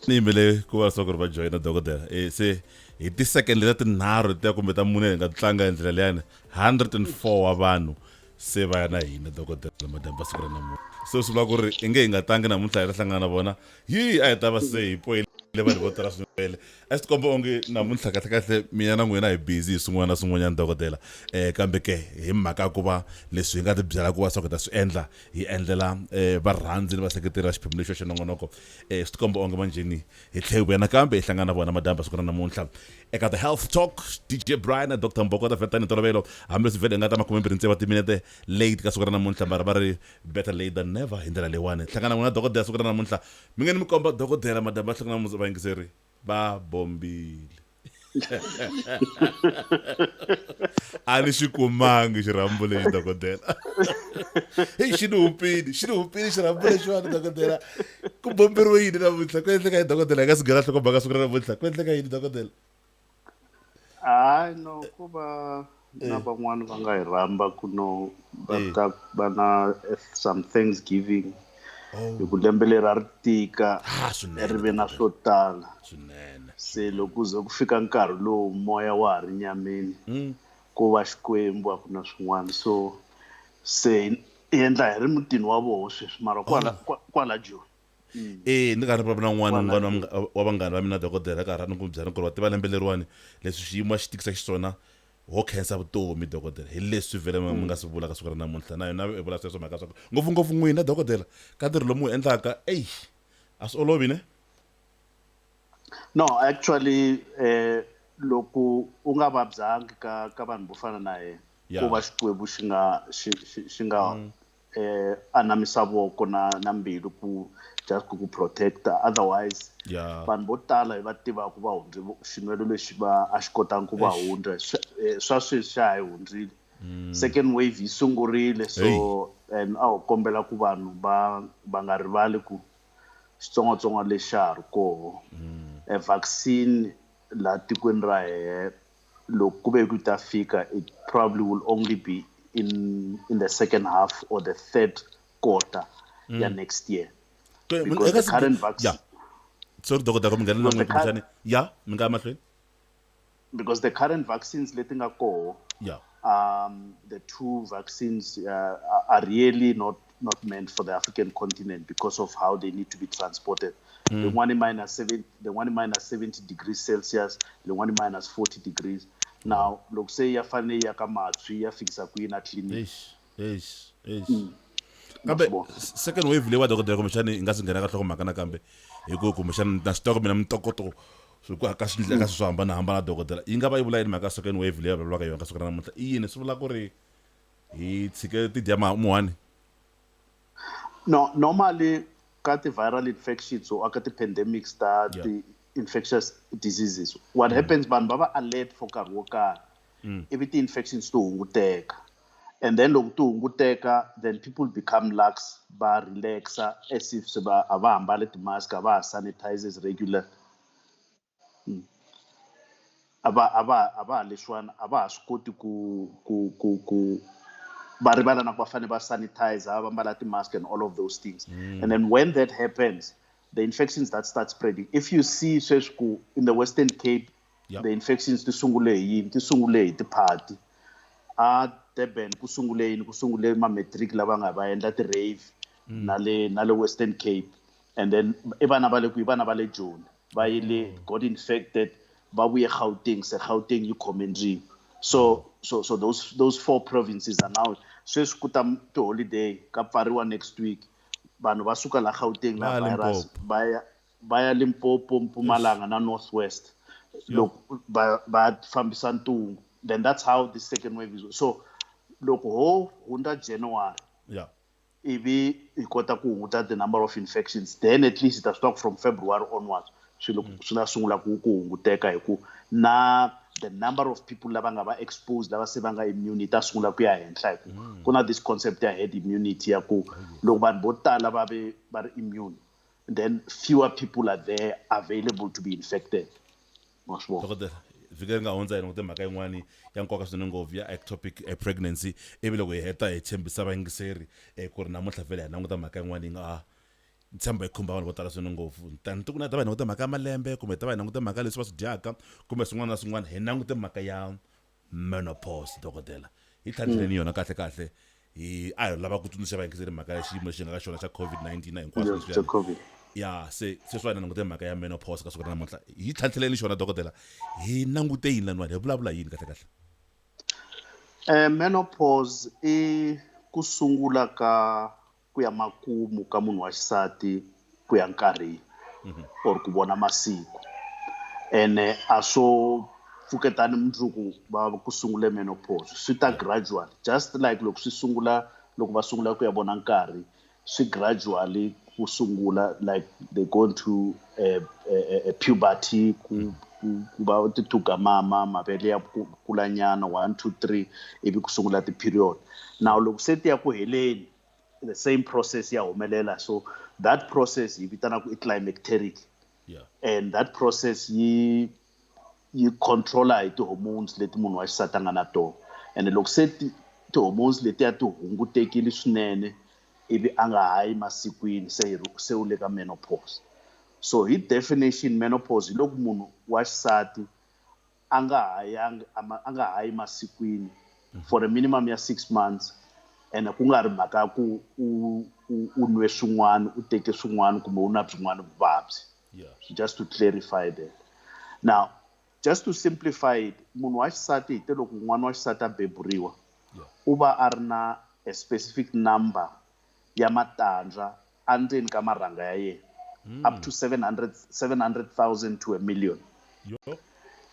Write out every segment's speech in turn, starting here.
ni mele ku va swa ku ri va joyina dokodela se hi ti-second leta tinharhu ti ya kumbe ta mune hi nga tlanga hi ndlela liyani 104 wa vanhu se va ya na hina dokodela madamba siku ra namuntlha se swi vula ku ri i nge hi nga tlangi namuntlha hi ta hlangana na vona a hi ta va se hi poyile vanhu vo tala swinene a swi tikomba onge namuntlha kahlekahle mina na n'wina hi busy hi swin'wana na swin'wanyana dokodela kambe ke hi mhaka ku va leswi hi nga ti byela ku va swa ku ta swi endla hi endlela varhandzi ni vaseketeri va xiphemu lexo xa nongonoko swi tikomba onge manjheni hi tlhe hi vuya nakambe hi hlangana na vona madamba siku ra namuntlha eka the health talk DJ Brian na Dr Mbokota vheta ni tolovelo hambi leswi vhele hi nga ta 27 timinete late ka siku ra namuntlha mara va ri better late than never hi ndlela leyiwani hlangana n'wina dokodela siku ra namuntlha mi nge ni mi komba dokodela madamba hlangana na vayingiseri va bombile a ni xi kumangi xirhambo lexi dokodela hey xi ni hupile xirhambo lexiwani dokodela ku bomberiwe yini namuntlha ku endleka yini dokodela hi nga sigela nhlokomhaka siku ra namuntlha ku endleka yini dokodela hayi no ku va na van'wani va nga hi rhamba ku no va na some Thanksgiving hi ku lembe leri a ri tika ri ve na swo tala se loko ze ku fika nkarhi lowu moya wa ha ri nyameni ku va xikwembu a ku na swin'wana so se hi endla hi ri mutini wa voho sweswi mara kwala Joni ni nga ri va na n'wana wa vanghana va mina dokodela ka ha ri ni ku byela ku ri va tiva lembe leriwani leswi xiyimo xi tikisa xiswona ho khensa vutomi dokodela hi leswi vhele mi nga swi vulaka siku ra namuntlha na yona hi vula sweswo mhaka swa ngopfungopfu n'wina dokodela ka ntirho lomu wu endlaka a swi olovi ne no actually loko u nga vabyanga ka vanhu vo fana na yena ku va xikwembu xi nga anamisa voko na mbilu ku just ku protecta otherwise vanhu vo tala hi va tivaka ku va hundze xinwelo lexi a xi kotanga ku va hundza swa sweswi xa hi hundzile second wave yi sungurile so and a ho kombela ku vanhu va nga rivali ku xitsongwatsongwana lexi xa ha ri koho vaccine laha tikweni ra hehe loko ku ve ku ta fika it probably will only be in the second half or the third quarter ya next year because the current vaccine sorry dokodela mi nghena na n'wina mi nga mahlweni because the current vaccines leti nga koho the two vaccines are really not meant for the African continent because of how they need to be transported. The one in minus 70 degrees Celsius, the one in minus 40 degrees. Now, look say ya fane ya kamatri ya fikisa kuina clinic. Kambe second wave lewa dokodela kumshani ingasi nghena ka hloko makana kambe hikuva kumshani na stock mina mtokoto so ku aka swi ndleka swo hambana dokodela yi nga va yi vula yini mhaka second wave leyi va ka yona ka siku ra namuntlha yini swi vula ku ri hi tshike ti dya muhani no normally ka ti viral infections or ka ti pandemics the infectious diseases what happens vanhu va va alert for nkarhi wo karhi ivi ti infections to hunguteka and then loko ti hunguteka then people become lax va relaxa as if se va hambale ti-mask a va ha sanitizes regular a va leswiwana a va ha swi koti ku va rivala na ku va fane va sanitizer va mbala ti-mask and all of those things and then when that happens the infections that start spreading if you see sweswi in the Western Cape the infections ti sungule hi yini ti sungule hi ti-party a Durban ku sungule ma-matric lava nga va endla ti-rave na le Western Cape and then vana va le Joni va yile got infected va vuye Gauteng yi khome so those four provinces are now sweswi ku ta ti-holiday ka pfariwa next week vanhu va suka la Gauteng na virus va ya Limpopo Mpumalanga na Northwest loko va fambisa ntungu then that's how the second wave is so loko ho hundza January ivi hi kota ku hunguta the number of infections then at least it start from February onwards swilo swi na sungula ku hunguteka hi ku na the number of people lava nga va exposed lava se va nga immune ta sungula ku ya henhla hi ku ku na this concept ya herd immunity ya ku loko vanhu vo tala va ri immune then fewer people are there available to be infected vhiki ri nga hundza yini mhaka yin'wani ya nkoka swinene ngopfu ya ectopic pregnancy ivi loko hi heta hi tshembisa vayingiseri ku ri namuntlha vhele hi languta mhaka yin'wani yi nga tshemba yi khumba vanhu vo tala swinene ngopfu tani ti ku na ta va hi langute mhaka ya malembe kumbe ta va hi langute mhaka leswi va swi dyaka kumbe swin'wana na swin'wana hi langute mhaka ya menopause dokodela hi tlhantlheleni yona kahle hi a hi lava ku tsundzuxa vayingiseri mhaka ya xiyimo lexi nga ka xona xa COVID-19 na hinkwaswo leswi COVID. ya se sweswi va langute mhaka ya menopause ka siku ra namuntlha hi tlhantlheleni xona dokodela hi langute yini laniwani hi vulavula yini kahle Menopause i ku sungula ka ku ya makumu ka munhu wa xisati ku ya nkarhi or ku vona masiku ene a swo pfuketani mundzuku va ku sungule menopause swi ta gradual just like loko va sungula ku ya vona nkarhi swi gradually ku sungula like they go into a puberty ku va ti tuga mavele ya kulanyana 1 2 3 ivi ku sungula ti-period now loko se ti ya ku heleni the same process ya humelela so that process yi vitana ku i climacteric and that process yi controla hi ti-hormones leti munhu wa xisati a nga na tona and loko se ti-hormones letiya ti hungutekile swinene ivi a nga hayi masikwini se u le ka menopause so hi definition menopause hi loko munhu wa xisati a nga hayi masikwini for a minimum ya 6 months and ku nga ri mhaka ku u nwe swin'wana u teke swin'wana kumbe u na byin'wana vuvabyi just to clarify that now just to simplify it munhu wa xisati hi te loko n'wana wa xisati a beburiwa u va a ri na a specific number ya matandza endzeni ka marhanga ya yena up to 700,000 to a million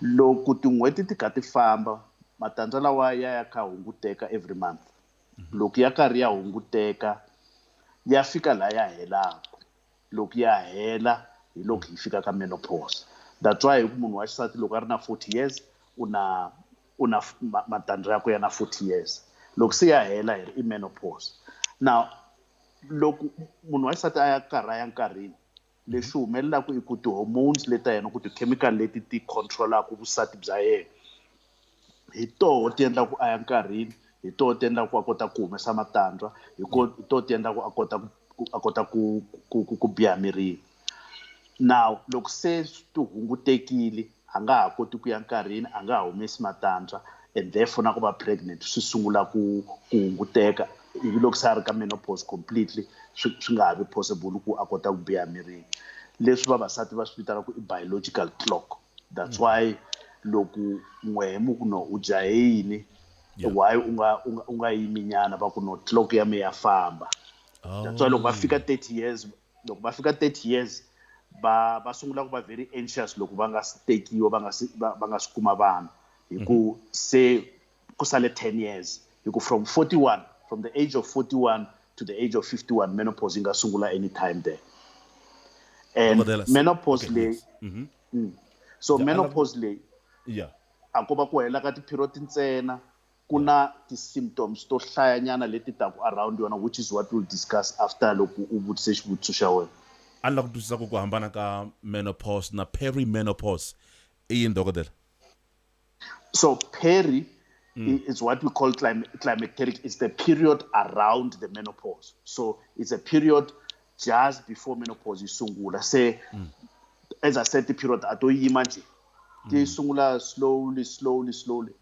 loko tin'hweti ti kha ti famba matandza lawa ya kha hunguteka every month loko ya karhi ya hunguteka ya fika la ya helaka loko ya hela hi loko hi fika ka menopause that's why munhu wa xisati loko a ri na 40 years una matandza yako ya na 40 years loko se ya hela hi ri i menopause now loko munhu wa xisati a ya ya nkarhini leswi humelelaka i ku ti-hormones leta yena ku ti-chemical leti ti controlaka vusati bya yena hi toho ti endla ku a ya nkarhini hi toho ti endla ku a kota ku humesa matandza hi toho ti endla ku a kota ku biha mirini now loko se ti hungutekile a nga ha koti ku ya nkarhini a nga ha humesi matandza and therefore na ku va pregnant swi sungula ku hunguteka ivi loko se a ri ka menopause completely swi nga ha vi possible ku a kota ku biha mirini leswi vavasati va swi vitanaka i biological clock that's why loko n'wehe ku no u jahe yini why u nga yimi nyana va ku no clock ya me ya famba that's why loko va fika 30 years va sungula ku va very anxious loko va nga si tekiwa va nga si kuma vana hi ku se ku sale 10 years hi ku from the age of 41 to the age of 51 menopause nga sungula anytime there and menopause leyi so menopause leyi a ko va ku hela ka ti-period ntsena ku na ti-symptoms to hlayanyana leti taku around yona which is what we'll discuss after loko u vutise xivutiso xa wena a ni lava ku twisisa ku hambana ka menopause na perimenopause i yini dokodela so peri is what we call climacteric. It's the period around the menopause. So it's a period just before menopause is sungula. Say, as I said, the period ato imagine. They sungula slowly.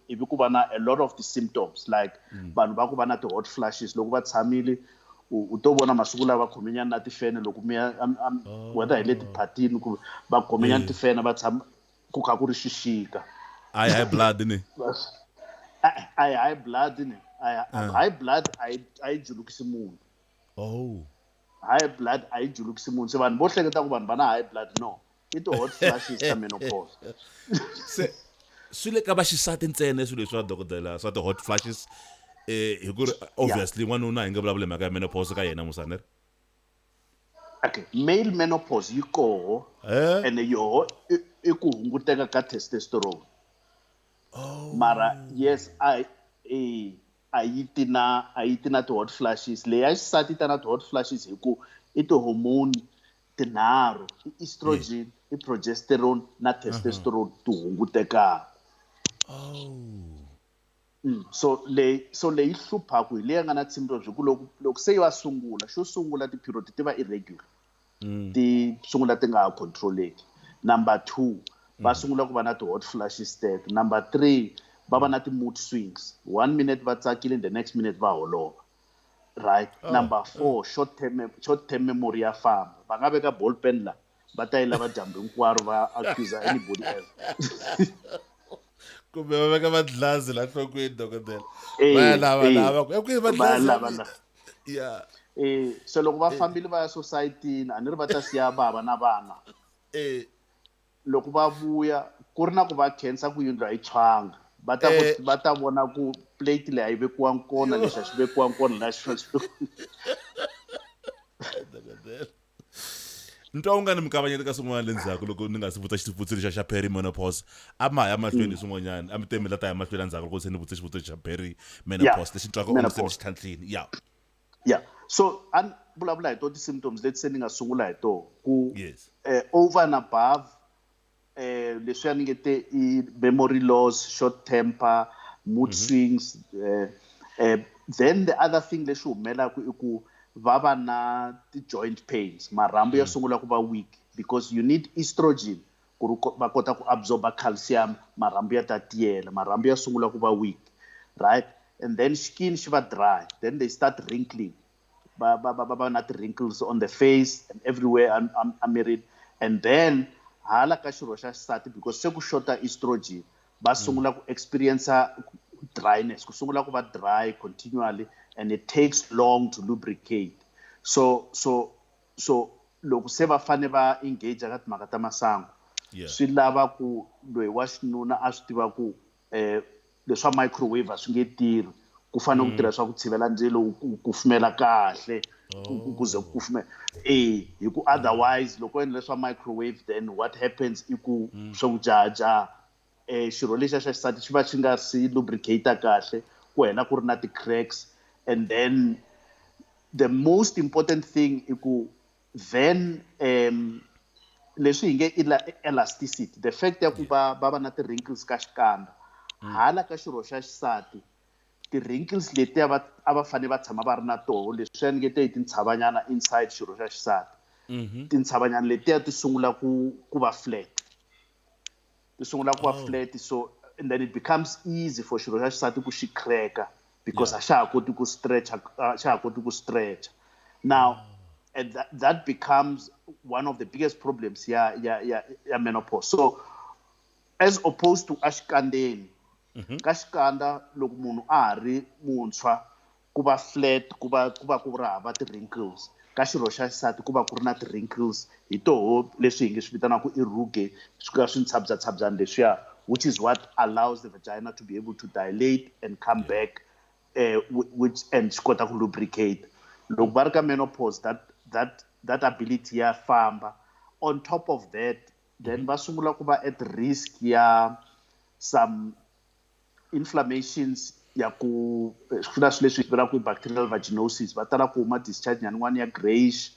If you kubana a lot of the symptoms like banu ba kubana the hot flashes, loko ba tsamile utobona masukula ba khomenya na tifene loko me whether I let the party ba khomenya tifene ba tsam ku kha ku ri xixika. I high blood in it. High blood in it. High blood I julukisi munhu. Oh. High blood I julukisi munhu. Se vanhu bo hleketa ku vanhu bana high blood no. It hot flashes ka menopause. Se swile ka ba xisati ntsena swilo swa dokodela swa the hot flashes hi ku obviously n'wanuna hi nga vulavula mhaka ya menopause ka yena musaneri. Okay, male menopause yi koho and yoho I ku hunguteka ka testosterone. Oh. Mara yes I ti na ti hot flashes leya xisati ta na ti hot flashes hi ku I ti hormone tinharhu estrogen I progesterone na testosterone ti hunguteka. So leyi hluphaku hi leyi nga na symptoms hi ku loko se yi va sungula xo sungula ti-period ti va irregular ti sungula ti nga ha controleki. Number 2 va sungula ku va na ti-hot flashes teto. Number 3 va va na ti-mood swings, 1 minute va tsakile, the next minute va holova, right? Number 4 short term memory ya famba, va nga veka ball pen la va ta yi lava dyambu hinkwaro va accuse anybody else. kumbe va veka madlazi la nhlokweni dokodela Eh, va ya lava eh, ku kwihi va madlazi lava la. ya So loko va fambile va ya society-ni a ni ri va ta siya bava na vana, eh loko va vuya ku ri na ku va khensa ku yindlu a yi tshwanga, va ta vona ku plate leyi a yi vekiwangi kona, lexi a xi vekiwangi kona, la xi dokodela ntwa u nga ni mikavanyeti ka swin'wana le ndzhaku loko ni nga si vutisa xivutiso lexa xa perimenopause a ma ya mahlweni swin'wanyana a mi temela ta ya mahlweni endzhaku loko se ni vutisa xivutiso xa perimenopause lexi twaka onge se mi xi tlhantlhini yeah. So a ni vulavula hi to ti-symptoms leti se ni nga sungula hi to ku yes over and above leswiya ni nge te i memory loss, short temper, mood swings, then the other thing lexi humelaka i ku va va na ti-joint pains, marhambu ya sungula ku va weak because you need estrogen ku ri va kota ku absorba calcium, marhambu ya ta tiyela, marhambu ya sungula ku va weak, right? And then skin xi va dry, then they start wrinkling, va na ti-wrinkles on the face and everywhere amirini. And then hala ka xirho xa xisati because se ku xota estrogen va sungula ku experience dryness, ku sungula ku va dry continually, and it takes long to lubricate. So loko se va fane va engage ka timhaka ta masangu, swi lava ku loyi wa xinuna a swi tiva ku leswa microwave a swi nge tirhi, ku fanele ku tirha swa ku tshivela ndzilo ku kufumela kahle ku ze ku kufumela hi ku otherwise loko endle leswa microwave then what happens i ku swa ku jaja xirho lexa xa xisati xi va xi nga si lubricate kahle, ku hela ku ri na ti-cracks. And then the most important thing i ku then leswi hi nge elasticity, the fact ya ku va va na ti-wrinkles ka xikandza hala ka xirho xa xisati, ti-wrinkles leti a va fane va tshama va ri na toho, leswi ni nge te hi tintshlavanyana inside xirho xa xisati, tintshlavanyana letiya ti sungula ku va flat, ti sungula ku va flat, so and then it becomes easy for xirho xa xisati ku xi cracka because a xa ha koti ku stretch now. And that becomes one of the biggest problems ya menopause. So as opposed to axikandeni, ka xikandza loko munhu a ha ri muntshwa ku va flat, ku va ku ri hava ti-wrinkles, ka xirho xa xisati ku va ku ri na ti-wrinkles, hi toho leswi hi nge swi vitanaka i ruge, swi ka swi ntshambyantshambyana leswiya, which is what allows the vagina to be able to dilate and come back which and swi kota ku lubricate. Loko va ri ka menopause, that ability ya famba. On top of that, then va sungula ku va at risk ya some inflammations ya ku swi leswi hi vitanaka bacterial vaginosis, va tala ku huma discharge nyaniwani ya greyish,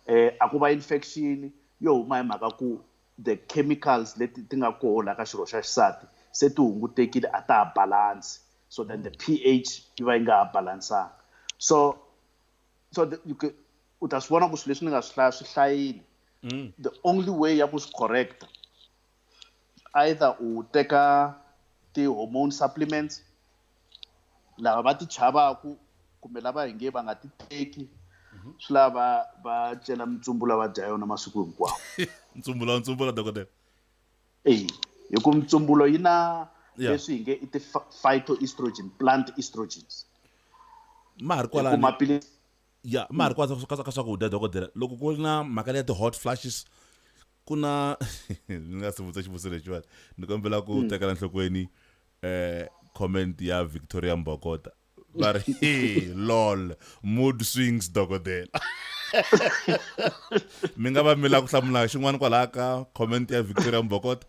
a ku va infection yo huma hi mhaka ku the chemicals leti ti nga koho la ka xirho xa xisati se ti hungutekile, a ta ha balance, so then the pH yi va yi nga ha balansanga. So u ta swi vona ku swilo leswi ni nga swi hlayile, the only way ya ku swi correct either u teka ti-hormone supplements lava va ti chavaku kumbe lava hi nge va nga ti teki, swi lava va cela mintsumbula va dya yona masiku hinkwawo. ntsumbula dokodela hi ku mitsumbulo yi na leswi hi nge i ti-phytoestrogen, plant estrogens, ma ha ri kwalani ma ha ri ka swakudya dokodela, loko ku ri na mhaka leya ti-hot flashes ku na ni nga si vutisa xivutiso lexiwani, ni kombela ku tekela nhlokweni comment ya Victoria Mbokota va ri lol mood swings dokodela. Mi nga va mi lava ku hlamula xin'wana kwalaha ka comment ya Victoria Mbokota?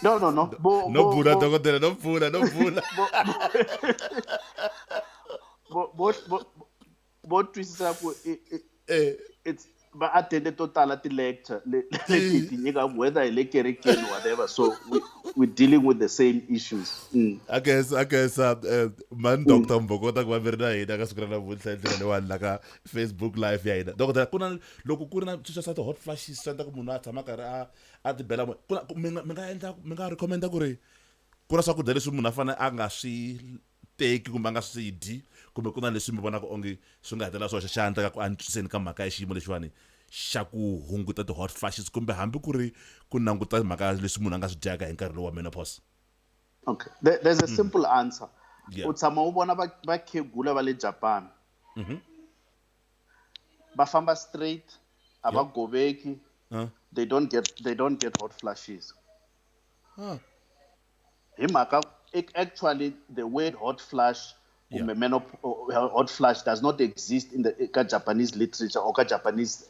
no no bula dokodela, no bula bo twisisa ku it's va attende to tala ti-lecture leti ti nyika whether hi le kerekeni whatever, so we're dealing with the same issues. I guess man Dr. Mbokota kwa verna hina ka siku na vutlhela lewani la ka Facebook live ya hina dokotela kuna loko ku ri na swilo swa hot flashes swa ta ku munhu a tshama karhi a ti bela mi nga recommenda ku ri ku na swakudya leswi munhu a fanele a nga swi teki kumbe a nga swi dyi kumbe ku na leswi mi vonaka onge swi nga hetelela swa xandla ka ku antswiseni ka mhaka ya xiyimo lexiwani xa ku hunguta ti-hot flashes kumbe hambi ku ri ku languta mhaka leswi munhu a nga swi dyaka hi nkarhi lowu wa menopause. Okay, there's a simple answer. Yeah. U tshama u vona vakhegula va le Japan va famba straight, a va goveki, they don't get hot flashes. Hi mhaka actually the word hot flash hot flash does not exist in the Japanese literature or Japanese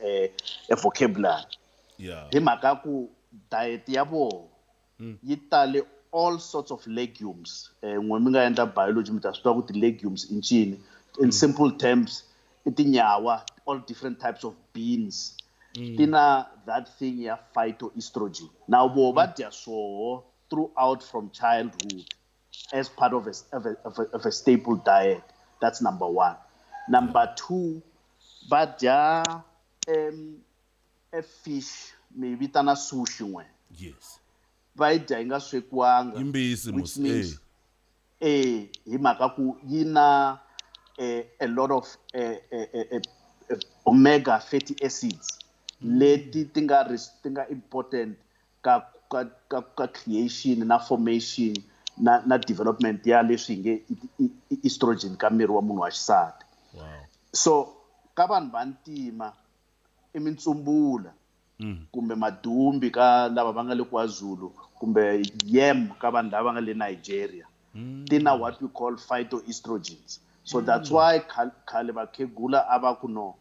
vocabulary. Yeah. Hi mhaka ku diet ya vo yi tale all sorts of legumes. When we enter biology, we talk about the legumes in China. In simple terms, itinyawa, all different types of beans. Tina that thing ya phytoestrogen. Now, what they saw throughout from childhood as part of a staple diet. That's number one. Number two, but a fish maybe tana sushi. Yes. Which means yina a lot of omega fatty acids leti tinga important ka creation na formation na development ya leswi nge estrogen ka miri wa munhu wa xisati. Wow. So ka vanhu vantima imitsumbula kumbe madumbi ka lava va nga le KwaZulu kumbe yam ka vanhu lava nga le Nigeria tina what we call phytoestrogens. So that's why khale vakhegula a va ku no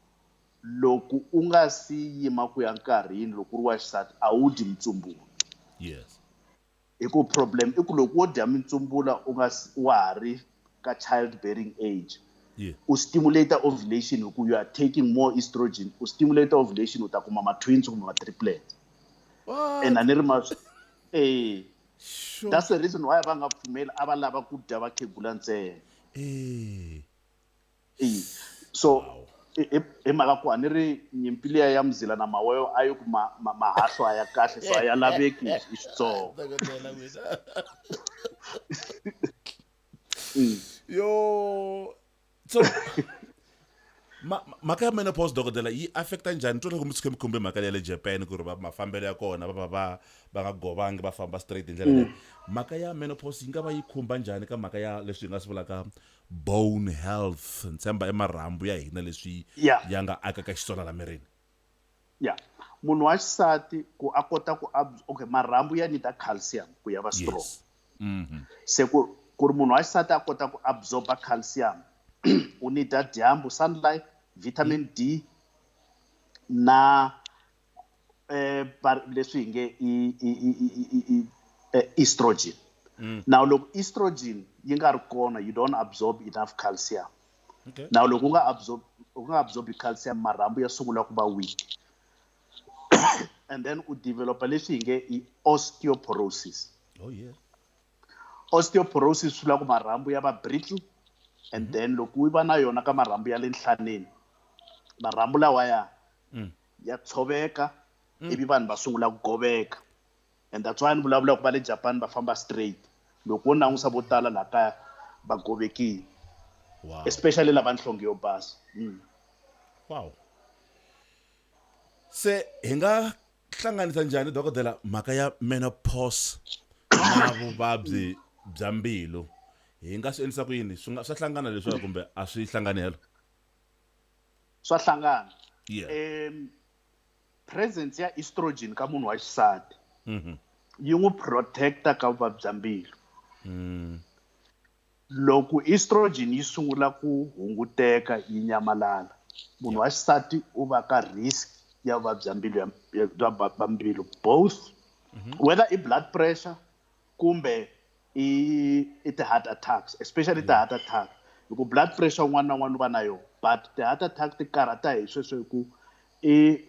loko u nga si yima ku ya nkarhini loko ri wa xisati a wu dyi mitsumbula. Yes. Iko problem iku loko wo dya mitsumbula u nga wa ha ri ka childbearing age. Yeah. U stimulate ovulation because you are taking more estrogen. U stimulate ovulation utakuma ma twins kumbe ma triplets. What? And anirmas Sure. that's the reason why va nga pfumeli ava lava ku dya vakhegula ntsena. So hi mhaka ku a ni ri nyimpi liya ya mzila na maweyo a yi ku mahahlo a ya kahle so a ya laveki hi xitsongo. Yo, so mhaka ya menopause dokotela yi affecta njhani twa loko mi tshuke mi khumbe mhaka ya le Japan ku ri mafambelo ya kona va nga govangi va famba straight hi ndlela leyo mhaka ya menopause yi nga va yi khumba njhani ka mhaka ya leswi hi nga swi vulaka bone health ni tshemba emarhambu ya hina leswi ya nga akaka xiswona la mirini. Munhu wa xisati ku a kota ku okay marhambu ya need calcium ku ya va strong. Se ku ri munhu wa xisati a kota ku absorba calcium u need dyambu sunlight vitamin D na leswi hi nge estrogen. Now loko estrogen yi nga ri kona you don't absorb enough calcium. Okay. Now loko u nga absorb calcium marhambu ya sungula ku va weak. And then u develop leswi hi nge osteoporosis. Oh yeah. Osteoporosis swi vula ku marhambu ya va brittle and then loko u va na yona ka marhambu ya le nhlaneni marhambu lawa ya tshoveka ivi vanhu va sungula ku goveka and that's why ni vulavula ku va le Japan va famba straight loko wo langusa vo tala laha kaya va govekile. Wow. Especially lava nhlonge yo basa. Wow. Se hi nga hlanganisa njhani dokotela mhaka ya menopause na vuvabyi bya mbilu hi nga swi endlisa ku yini swa hlangana leswiya kumbe a swi hlanganela? Swa hlangana. Yeah. Presence ya estrogen ka munhu wa xisati yi n'wi protecta ka vuvabyi bya mbilu. Loko estrogen yi sungula ku hunguteka yi nyamalala munhu wa xisati u va ka risk ya vuvabyi bya mbilu both whether i blood pressure kumbe i ti-heart attacks especially ti-heart attack loko blood pressure un'wana na un'wana u va na yona but ti-heart attack ti karhata hi sweswo hi ku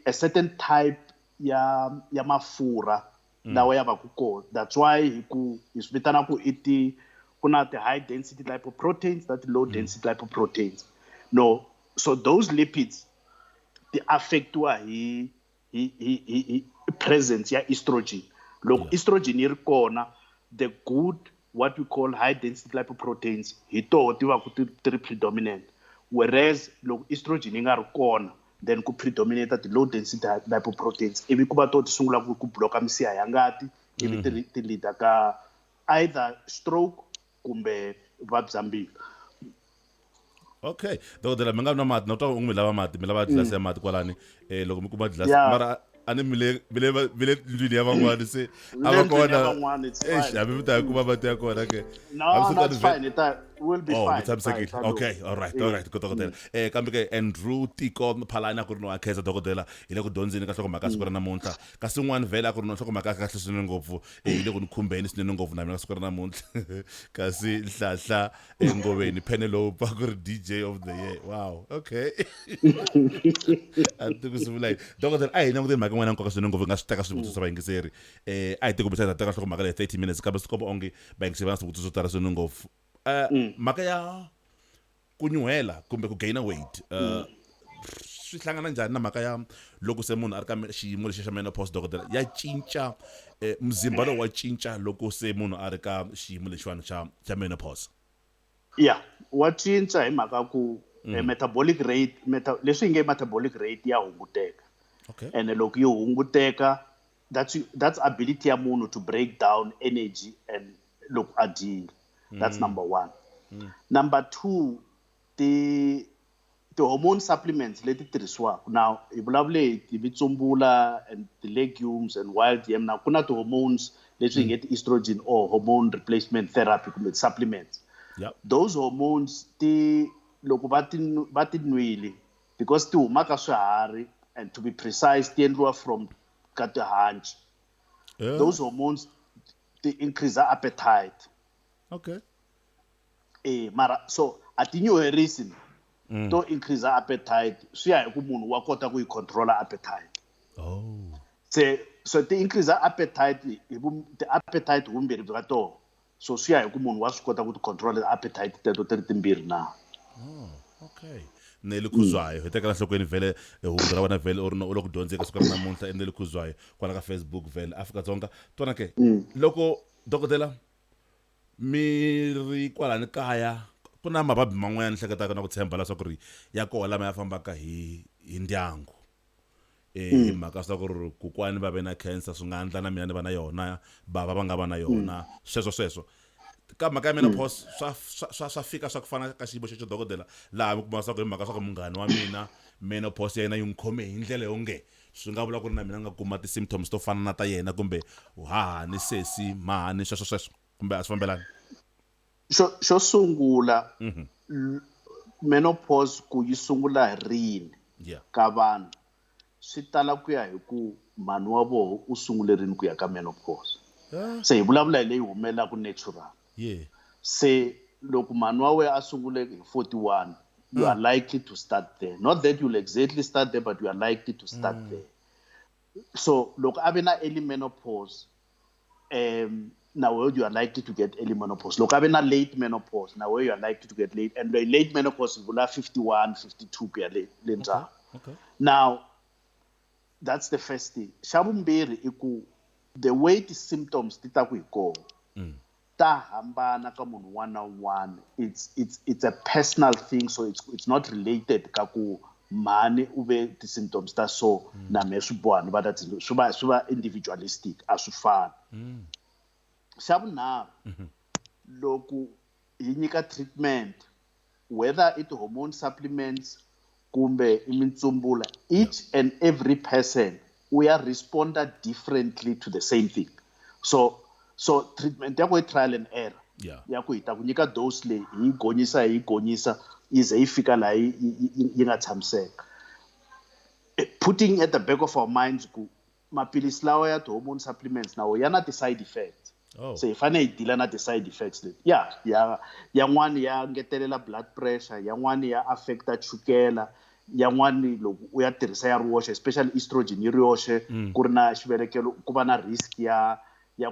a certain type ya mafurha lawa ya va ku kona. That's why hi swi vitana ku ku na high density lipoproteins na low density lipoproteins. No, so those lipids ti affectiwa hi presence ya estrogen. Loko estrogen yi ri kona, the good what we call high density lipoproteins hi toho ti va ku ti ri predominant, whereas loko estrogen yi nga ri kona then ku predominate the low density lipoproteins, ivi ku va to ti sungula ku bloka misiha ya ngati, ivi ti lead ka either stroke kumbe vuvabyi bya mbilu. Okay, dokodela mi nga nwa mati na twa u mi lava mati, mi lava glasi ya mati kwalani loko mi kuma glasi Yeah. mara ani mile ndlwini ya van'wani se a Le va ndlwini ya kona van'wana, it's fine. hambi mi ta kuma mati ya kona ke No, that's fine. We'll be mi fine. tshamisekile okay alright ku dokodela kambe ke Andrew Tiko Phalani a ku ri no akhensa dokodela hi le ku dyondzeni ka nhlokomhaka siku ra namuntlha kasi un'wana vhele a ku ri no nhlokomhaka ya kahle swinene ngopfu hi le ku ni khumbeni swinene ngopfu na mina ka siku ra namuntlha kasi Nhlahla Ngoveni Penelope a ku ri DJ of the year. Wow, okay. a ti ku swi vula yini dokodela a hi languteni mhaka n'wana ya nkoka swinene ngopfu hi nga swi teka swivutiso swa vayingiseri a hi ti kumbisa hi ta teka nhlokomhaka leyi 30 minutes kambe swi komba onge vayingiseri va na swivutiso swo tala swinene ngopfu mhaka ya ku nyuhela kumbe ku gain weight swi hlangana njhani na mhaka ya loko se munhu a ri ka xiyimo lexi xa menopause dokodela ya cinca mzimba lowu wa cinca loko se munhu a ri ka xiyimo lexiwani xa menopause? Yeah, wa cinca hi mhaka ku metabolic rate leswi hi nge metabolic rate ya hunguteka. Okay. And loko yi hunguteka, that's ability ya munhu to break down energy and loko a dyile. That's number one. Number two, the hormone supplements leti tirhisiwaka now hi vulavule hi vitsumbula and the legumes and wild yam. Now ku na ti-hormones leswi hi nge ti-estrogen or hormone replacement therapy kumbe supplements. Yep. Those hormones loko va ti nwile, because ti huma ka swiharhi, and to be precise ti endliwa from ka tihanci. Those hormones ti increase appetite. Okay. Mara so a ti nyuherisi to increase appetite, swi ya hi ku munhu wa kota ku yi controla appetite. So ti increase appetite ti-appetite vumbirhi bya toho, so swi ya hi ku munhu wa swi kota ku ti controla appetite teto ti ri timbirhi na. Okay. Neli Khuzwayo hi tekela nhlokweni vhele hungu ra wena vhele u le ku dyondzeni ka siku ra namuntlha Neli Khuzwayo kwala ka Facebook vhele Afrika-Dzonga twana ke loko dokodela mi ri kwalani kaya ku na mavabyi man'wanyana ni hleketaka na ku tshemba leswaku ri ya koho lama ya fambaka hi ndyangu hi mhaka swa ku ri kokwani va ve na cancer swi nga endla na mina ni va na yona bava va nga va na yona sweswo ka mhaka ya menopause swa fika swa ku fana ka xiyimo xexo dokodela laha mi kuma swa ku hi mhaka swa ku munghana wa mina menopause ya yena yi n'wi khome hi ndlela yonge swi nga vula ku ri na mina nga kuma ti-symptoms to fana na ta yena kumbe hahani sesi mahani sweswo kumbe a swi fambelani? Xo sungula menopause ku yi sungula hi rini ka vanhu swi tala ku ya hi ku mhani wa voho u sungule rini ku ya ka menopause. Se hi vulavula hi leyi humelelaku natural. Se loko mhani wa wena a sungule hi 41, you are likely to start there. Not that you'll exactly start there, but you are likely to start there. So loko a ve na early menopause, now you are likely to get early menopause. Loko a ve na late menopause, now you are likely to get late. And the late menopause is 51, 52 ku ya le ndzhaku. Now that's the first thing. Xa vumbirhi i ku the way the symptoms ti ta ku hi kona ta hambana ka munhu un'wana na un'wana. It's a personal thing, so it's not related ka ku mhani u ve ti-symptoms ta so na mehe swi bohani va ta swi va individualistic, a swi fani. Xa vunharhu, loko hi nyika treatment whether it hormone supplements kumbe i mitsumbula, each and every person we are responded differently to the same thing. So treatment ya ku trial and error ya ku hi ta ku nyika dose leyi hi gonyisa yi ze yi fika laha yi nga tshamiseka. Putting at the back of our minds ku maphilisi lawa ya ti-hormone supplements nawo ya na ti-side effects. So hi fanele hi deala na ti-side effects leti. Yan'wani ya ngetelela blood pressure, yan'wani ya affecta chukela, yan'wani loko u ya tirhisa ya ri woxe especially estrogen yi ri yoxe ku ri na xivelekelo ku va na risk ya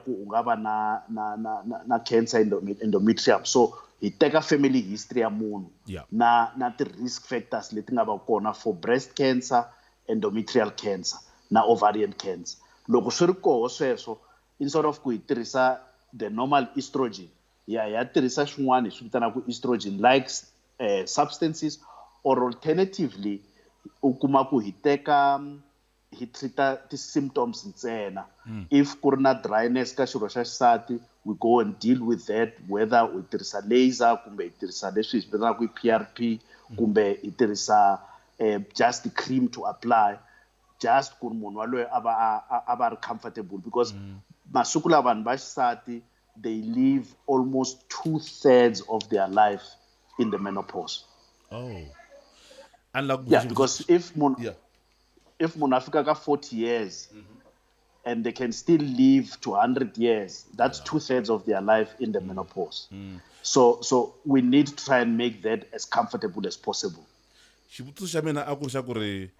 ku u nga va na cancer endometrium. So hi teka family history ya munhu na ti-risk factors leti nga va kona for breast cancer, endometrial cancer na ovarian cancer. Loko swi ri koho sweswo, instead of ku hi tirhisa the normal estrogen, ya tirhisa xin'wana hi swi vitanaka estrogen like substances, or alternatively u kuma ku hi teka hi treata ti-symptoms ntsena. If ku ri na dryness ka xirho xa xisati, we go and deal with that, whether u tirhisa laser kumbe hi tirhisa leswi hi swi vitanaka PRP kumbe hi tirhisa just the cream to apply, just ku ri munhu waloye a va ri comfortable, because masiku lawa vanhu va xisati they live almost 2/3 of their life in the menopause. And like, yeah, because if munhu afika ka 40 years and they can still live to 100 years, that's 2/3 of their life in the menopause. So we need to try and make that as comfortable as possible. xivutiso xa mina a ku ri xa ku ri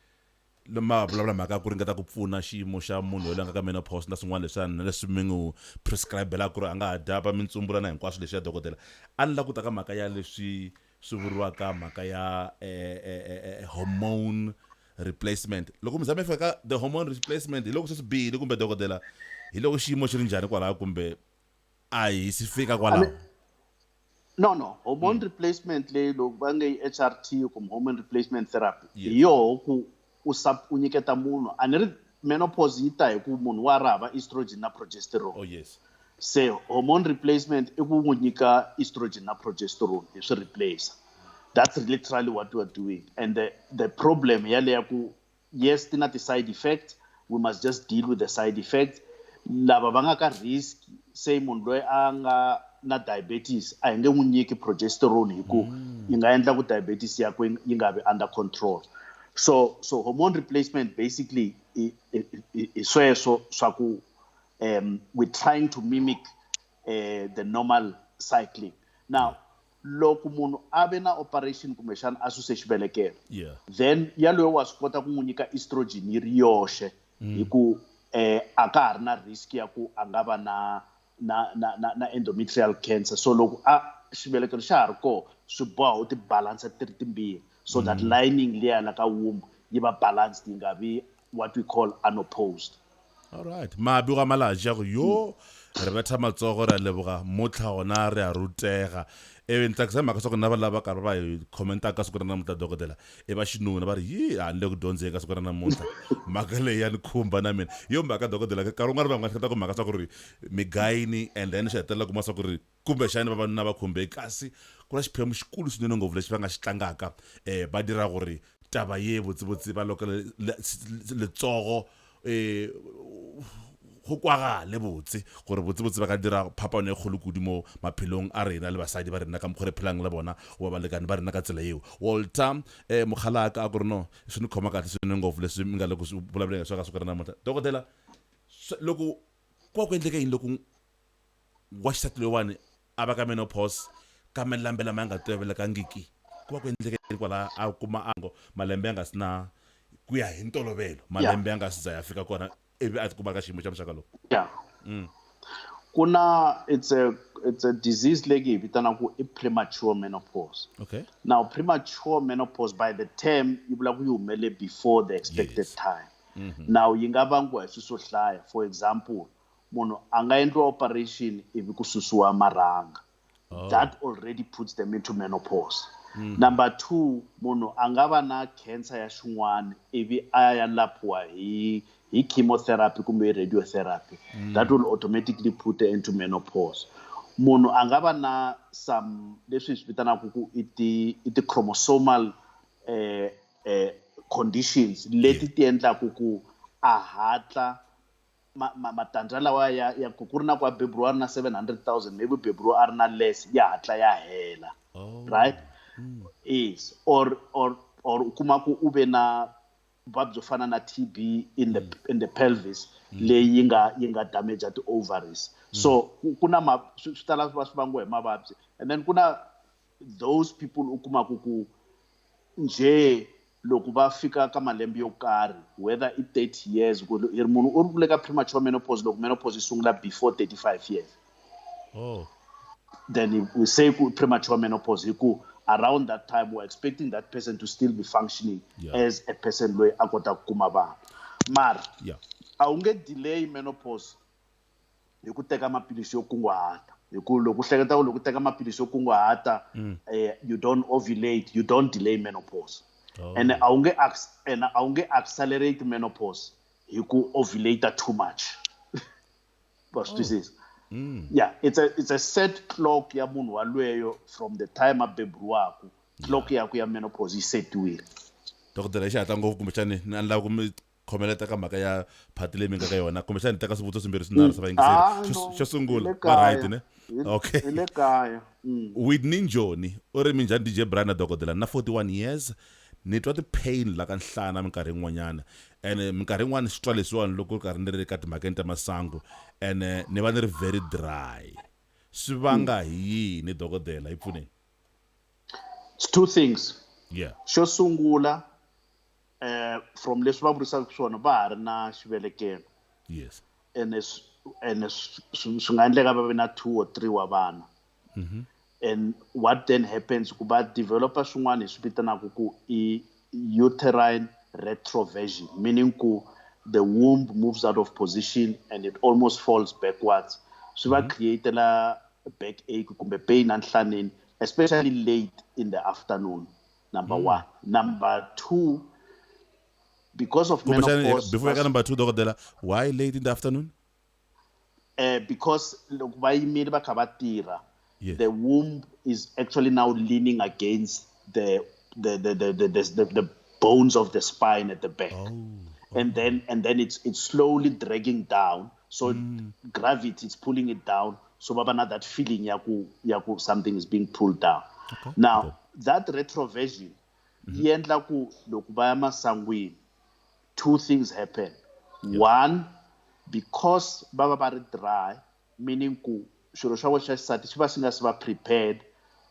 lama vulavula mhaka ku ringeta ku pfuna xiyimo xa munhu loyi a nga ka menopause na swin'wana leswiwani na leswi mi n'wi prescribela ku ri a nga ha daba mintsumbula na hinkwaswo leswi ya dokodela. A ni la ku ta ka mhaka ya leswi swi vuriwaka mhaka ya hormone replacement. Loko mi zame fika ka the hormone replacement, hi loko se swi bihile kumbe dokodela, hi loko xiyimo xi ri njhani kwalaho kumbe a hi si fika kwalaho? No, hormone replacement leyi loko va nge HRT kumbe hormone replacement therapy hi yoho ku u nyiketa munhu. A ni ri menopause yi ta hi ku munhu wa hava estrogen na progesterone. Se hormone replacement i ku n'wi nyika estrogen na progesterone hi swi replace. That's literally what we are doing. And the problem yaleya ku yes tina ti-side effect, we must just deal with the side effect. Lava va nga ka risk, say munhu loyi a nga na diabetes, a hi nge n'wi nyiki progesterone hi ku yi nga endla ku diabetes yakwe yi nga vi under control. So hormone replacement basically is sweswo swa ku we're trying to mimic the normal cycling. Now loko munhu a ve na operation kumbexana a suse xivelekelo, then yaloyo wa swi kota ku n'wi nyika estrogen yi ri yoxe hi ku a ka ha ri na risk ya ku a nga va na endometrial cancer. So loko xivelekelo xa ha ri koho, swi boha u ti balance ti ri timbirhi, so that lining liya la ka womb yi va balanced, yi nga vi what we call unopposed. All right. Mabi ga malaji ya go yo re betha matsogo re a leboga motlha gona re a rutega. Ntsa ke sa maka soko na ba laba ka ba commenta ka soko na mota dokodela e ba xinuna ba ri yi a le ku dyondzeka soko na mota maka le ya ni khumba na mina yo maka dokodela ka rin'wana va nga ta ku maka soko ri migaini, and then xi hetelela ku ma soko ri kumbe xana va vanuna va khumbe kasi ku na xiphemu xikulu swinene ngopfu lexi va nga xi tlangaka ba dira gore taba ye botsebotse ba lokela letsogo go kwagale botse gore botsebotse ba ka dira phapano e kgolo kudu mo maphelong a rena le basadi ba rena ka mokgwa re phelang le bona wa balekane ba rena ka tsela eo. Walter moghalaka a gore no swi ni khoma kahle swinene ngopfu leswi mi nga le ku swi vulavuleni swa ka swi na mota dokodela. Loko ku endleka yini loko wa xisati loyiwani a va ka menopause ka malembe lama ya nga tovelekangiki, ku va ku endleka yini kwala a kuma ango malembe ya nga si na ku ya hi ntolovelo, malembe ya nga si za ya fika kona ivi a kuma ka xiyimo xa muxaka lowu? Kuna it's a disease leyi hi vitanaku i premature menopause. Okay. Now premature menopause by the term yi vula ku yi humele before the expected time. Now yi nga vangiwa hi swilo swo hlaya. For example, munhu a nga endliwa operation ivi ku susiwa marhanga. That already puts them into menopause. Number 2, munhu a nga va na cancer ya xin'wana ivi a ya lapiwa hi chemotherapy kumbe radiotherapy. That will automatically put her into menopause. Munhu a nga va na some leswi swi vitanaka ku i ti chromosomal conditions leti ti endlaka ku a hatla matandza lawa ya ku ri na ku beburuwa na 700,000 maybe beburuwa a ri na less ya hatla ya hela. Right? Yes. Or kuma ku u ve na vuvabyi byo fana na TB in the pelvis leyi yi nga damage the ovaries. So kuna swi tala va swi vangiwa hi mavabyi, and then kuna those people u kuma ku nje loko va fika ka malembe yo karhi whether i 30 years hi ri munhu u ri le ka premature menopause loko menopause yi sungula before 35 years Oh. then we say premature menopause hi ku around that time we're expecting that person to still be functioning as a person loyi a kota ku kuma vana mara a wu nge delay menopause hi ku teka maphilisi yo kunguhata hi ku loko u hleketa ku loko u teka maphilisi yo kunguhata you don't ovulate you don't delay menopause and a wu nge accelerate menopause hi ku ovulate too much wa swi twisisa yeah it's a set clock ya munhu walweyo from the time a beburiwaku clock yakwe ya menopause yi setiwile dokodela xi hatla ngopfu kumbexani ni a ni lava ku mi khomeleta ka mhaka ya phati leyi mi nga ka yona kumbexani ni teka swivutiso swimbirhi swinharhu swa vayingiseri xo sungula va right ne okay hi le kaya Whitney Njoni u ri minjhani DJ Brian na dokodela na 41 years ni twa ti-pain la ka nhlana minkarhi yin'wanyana and minkarhi yin'wana swi twa leswiwani loko karhi ni ri ka timhakeni ta masangu and ni va ni ri very dry swi vanga hi yini dokodela hi pfuneni it's two things yeah xo sungula from leswi va vurisaka swona va ha ri na xivelekelo yes and swi nga endleka va ve na 2 or 3 wa vana and what then happens ku va developer swin'wana hi swi vitanaka ku i uterine retroversion meaning ku the womb moves out of position and it almost falls backwards swi va createla backache kumbe pain anhlaneni especially late in the afternoon number 1 number 2 because of menopause before number 2 dokodela why late in the afternoon because loko va yimile va kha va tirha the womb is actually now leaning against the bones of the spine at the back and then it's slowly dragging down so gravity is pulling it down so baba na that feeling yaku something is being pulled down now that retroversion yi endla ku loko va ya masangwini 2 things happen one because baba va ri dry meaning ku xilo xa vona xa xisati xi va xi nga si va prepared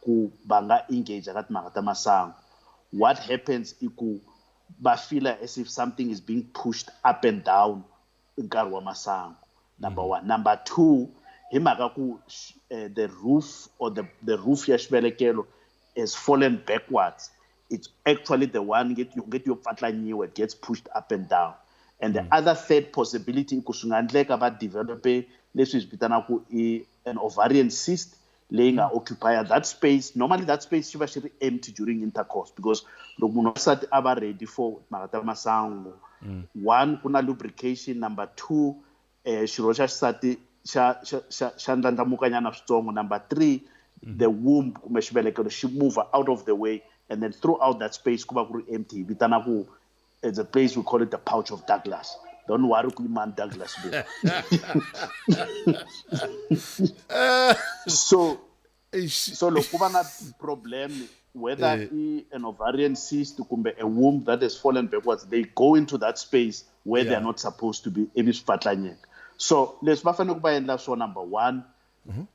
ku va nga engage ka timhaka ta masangu what happens i ku va feel as if something is being pushed up and down nkarhi wa masangu number 1 number 2 hi mhaka ku the roof or the roof ya xivelekelo has fallen backwards it's actually the one you get your pfatlanyiwa it gets pushed up and down and the other third possibility i ku swi nga endleka va develope leswi hi swi vitanaka an ovarian cyst leyi nga occupy that space normally that space xi va xi ri empty during intercourse because loko munhu wasati a va ready for mhaka ta masangu one ku na lubrication number 2 xirho xa xisati xa ndlandlamukanyana switsongo number 3 the womb kumbe xivelekelo xi move out of the way and then throughout that space ku va ku ri empty hi vitana ku it's a place we call it the pouch of Douglas don't worry ku man Douglas so loko va na problem whether an ovarian cyst kumbe a womb that has fallen backwards they go into that space where they are not supposed to be evi swipatlanyeka so leswi va fanele ku va endla swo number 1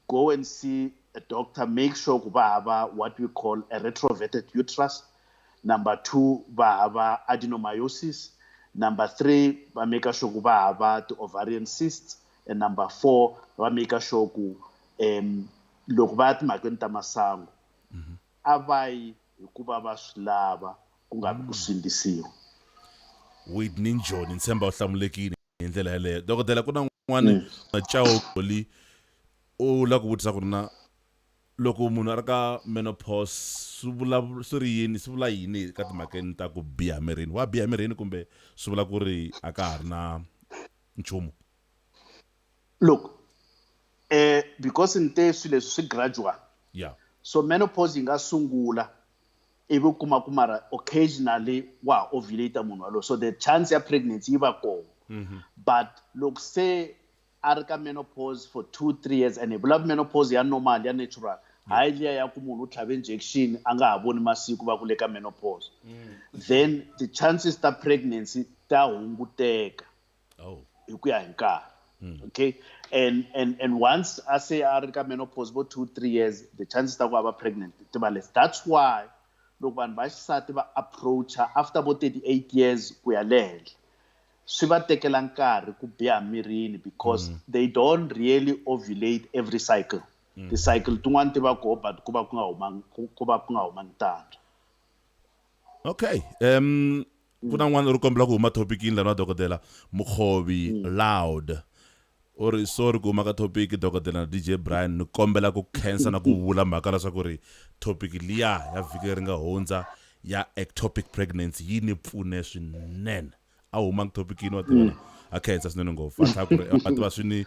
go and see a doctor make sure ku va hava what we call a retroverted uterus number 2 va hava adenomyosis number 3 va make sure ku va hava the ovarian cysts and number 4 va make sure ku loko va ya timhakeni ta masangu a va yi hikuva va swi lava ku nga vi ku sindzisiwa Whitney Njoni ni tshemba u hlamulekile hi ndlela yaleyo dokodela ku na n'wana na Chawo Goli u la ku vutisa ku na loko munhu a ri ka menopause swi ri yini swi vula yini ka timhakeni ta ku biha mirini wa biha mirini kumbe swi vula ku ri a ka ha ri na nchumu look because nte swilo leswi swi gradual so menopause yi nga sungula ivi kuma ku mara occasionally wa ovulate munhu walowo so the chance ya pregnancy yi va kona but loko se a ri ka menopause for 2-3 years and hi vula menopause ya normal ya natural hayi liya ya ku munhu u tlhave injection a nga ha voni masiku va ku le ka menopause then the chances ta pregnancy ta hunguteka hi ku ya hi nkarhi okay and once I say a ri ka menopause for 2-3 years the chances ta ku va pregnant ti va less that's why loko vanhu va xisati va approacha after about 38 years ku ya le henhla swi va tekela nkarhi ku biha mirini because they don't really ovulate every cycle. Ti-cycle tin'wana ti va koho but ku va ku nga humangi tantshwa. Okay. Kuna n'wana ri kombela ku huma topicini lana dokodela Mukhovi Loud. Or sorry ku huma ka topic dokodela DJ Brian ni kombela ku khensa na ku vula mhaka leswaku ri topic liya ya vhiki ri nga hundza ya ectopic pregnancy yi ni pfune swinene. A huma topicini wa tivona a khensa swinene ngopfu a tlha ku ri a tiva swini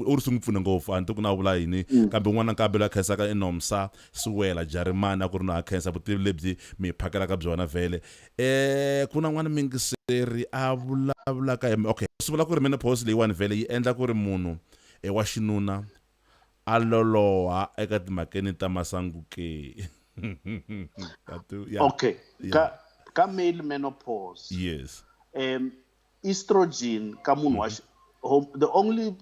u ri swi n'wi pfune ngopfu a ni ti ku na vula yini kambe n'wana kambe la khensaka i Nomsa Siwela Jarimani a ku ri na a khensa vutivi lebyi mi hi phakelaka byona vhele ku na n'wana mingiseri a vulavulaka okay swi vula ku ri menopause leyiwani vhele yi endla ku ri munhu wa xinuna a loloha eka timhakeni ta masangu ke okay ka male menopause yes estrogen ka munhu the only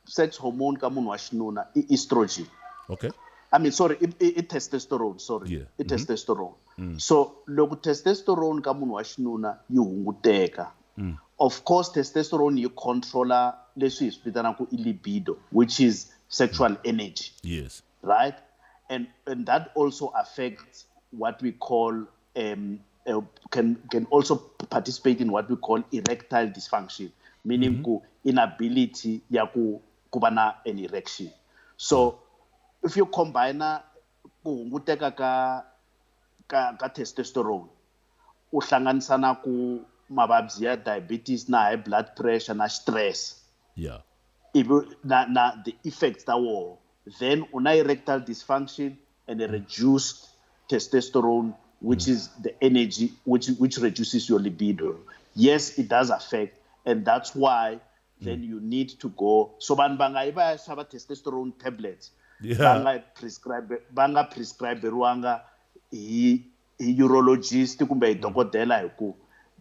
sex hormone ka munhu wa xinuna i estrogen. Okay. I mean sorry i testosterone testosterone. So loko testosterone ka munhu wa xinuna yi hunguteka of course testosterone yi controller leswi hi swi vitanaka i libido which is sexual energy. Yes. Right? And that also affects what we call can also participate in what we call erectile dysfunction, meaning inability ya kuba na an erection. So if you combine ku hunguteka ka testosterone u hlanganisa na ku mavabyi ya diabetes na high blood pressure na stress na the effects ta war, then una erectile dysfunction and a reduced testosterone which is the energy which reduces your libido. Yes, it does affect, and that's why then you need to go. So vanhu va nga yi va ya xava testosterone tablets. Va nga prescriberiwanga hi urologist kumbe hi dokodela hi ku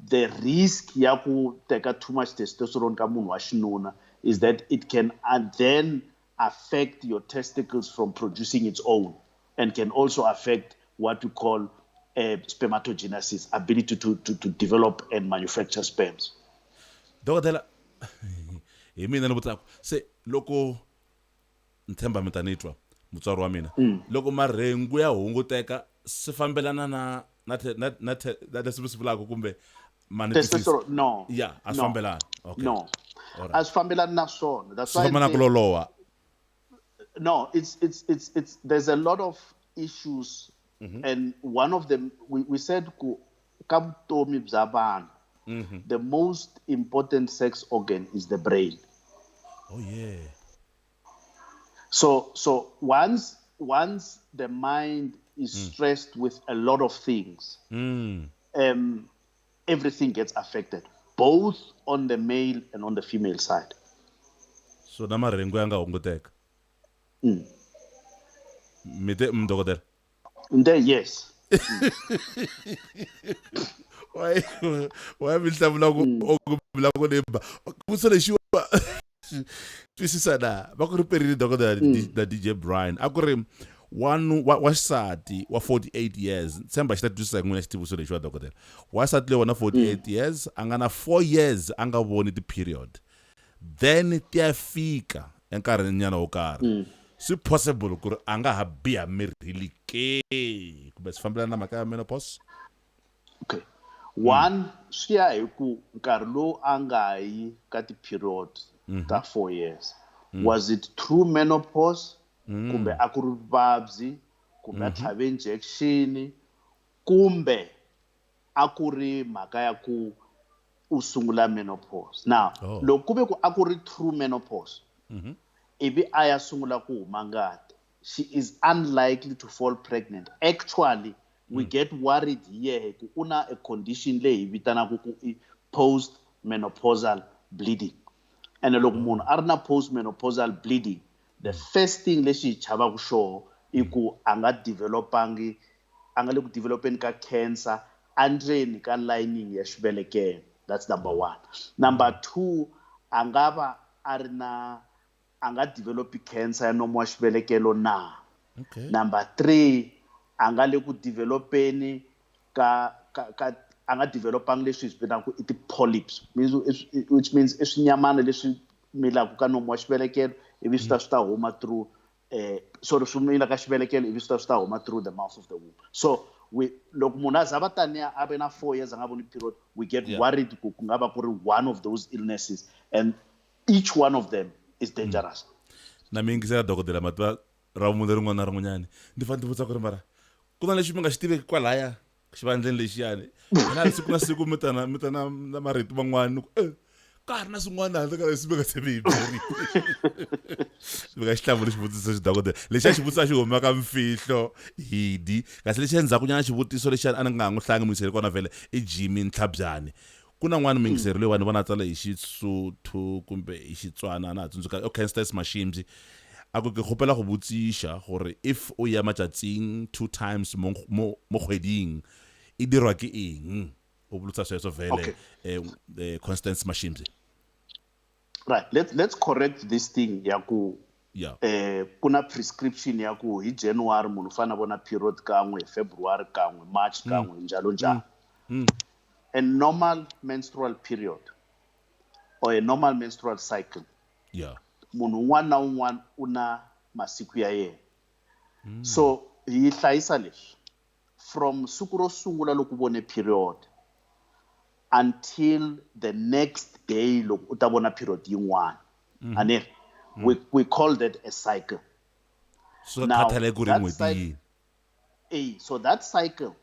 the risk ya ku teka too much testosterone ka munhu wa xinuna is that it can then affect your testicles from producing its own and can also affect what we call spermatogenesis, ability to develop and manufacture sperms. Dokodela hi mina ni vutaka se loko ntshemba mi ta ni twa mutswari wa mina loko marhengu ya hunguteka swi fambelana na leswi swi vulaka kumbe testosterone no a swi fambelana okay no a swi fambelani na swona that's why ku loloha no it's there's a lot of issues and one of them we said ka vutomi bya vanhu the most important sex organ is the brain. Oh yeah. So once the mind is stressed with a lot of things, everything gets affected, both on the male and on the female side. So na marengo yanga hunguteka. Mite mdokodela. Yes. Why mihlamula ku lemba kusa lexiwa twisisa na va ku ri perile dokodela na DJ Brian a ku ri wa xisati wa 48 years tshemba xi ta twisisa hi n'wina xitiviso lexi wa dokodela wa xisati leyi na 48 years a nga na 4 years a nga voni ti-period then ti ya fika enkarhini nyana wo karhi swi possible ku ri a nga ha biha mirhi ke kumbe swi fambelana na mhaka ya menopause. Okay. One swi ya hi ku nkarhi lowu a nga yi ka ti-period ta 4 years was it true menopause kumbe a ku ri vuvabyi kumbe a tlhave injection kumbe a ku ri mhaka ya ku u sungula menopause. Now loko ku ve ku a ku ri true menopause ivi a ya sungula ku huma ngati she is unlikely to fall pregnant. Actually we get worried here ku una a condition leyi vitanaka ku post menopausal bleeding and loko munhu a ri na post menopausal bleeding the first thing lexi hi chavaka xoho i ku a nga le ku developeni ka cancer endzeni ka lining ya xibelekelo. That's number 1. Number 2 a nga develop cancer ya nomo wa xibelekelo na. Okay. Number 3 a nga le ku developeni ka a nga developanga leswi hi swi vitanaka i ti-polyps, which means i swinyamana leswi milaka ka nomu wa xivelekelo ivi swi ta huma through sort of swi mila ka xivelekelo ivi swi ta huma through the mouth of the womb. So loko munhu a za va taniya a ve na 4 years a nga voni period, we get worried ku nga va ku ri one of those illnesses, and each one of them is dangerous. Na mi yingisela dokodela mativa ra vumunhu rin'wana na rin'wanyana ndi fanele ndzi vutisa ku ri mara ku na lexi mi nga xi tiveki kwalaya xivandleni lexiyani na siku na siku mi ta na marito man'wana ni ku ka ha ri na swin'wana handle ka leswi mi nga se mi hi byerile mi nga xi hlamuli xivutiso xi dokodela lexi a xivutiso a xi huma ka mfihlo hidi kasi lexi endzhakunyana xivutiso lexi a ni nga ha n'wi hlangi mi yingiseri kona vhele i Jimmy Ntlhabjane. Ku na n'wana muyingiseri loyi vanhu va na tsala hi Xisotho kumbe hi Xitswana na ha tsundzuka Ocastes Mashimzi a ku ke kgopela go botsiša gore if o ya matsatsing 2 times mo kgweding e dirwa ke eng o bolotsa swetso vele Constance Mashimzi. Right, let's correct this thing ya ku kuna prescription ya ku hi January munhu fana bona period kan'we, February kan'we, March kan'we njalo njalo. A normal menstrual period or a normal menstrual cycle, munhu un'wana na un'wana u na masiku ya yena. So hi hlayisa leswi from siku ro sungula loko vone period until the next day loko u ta vona period yin'wana. And we call that a cycle. So that cycle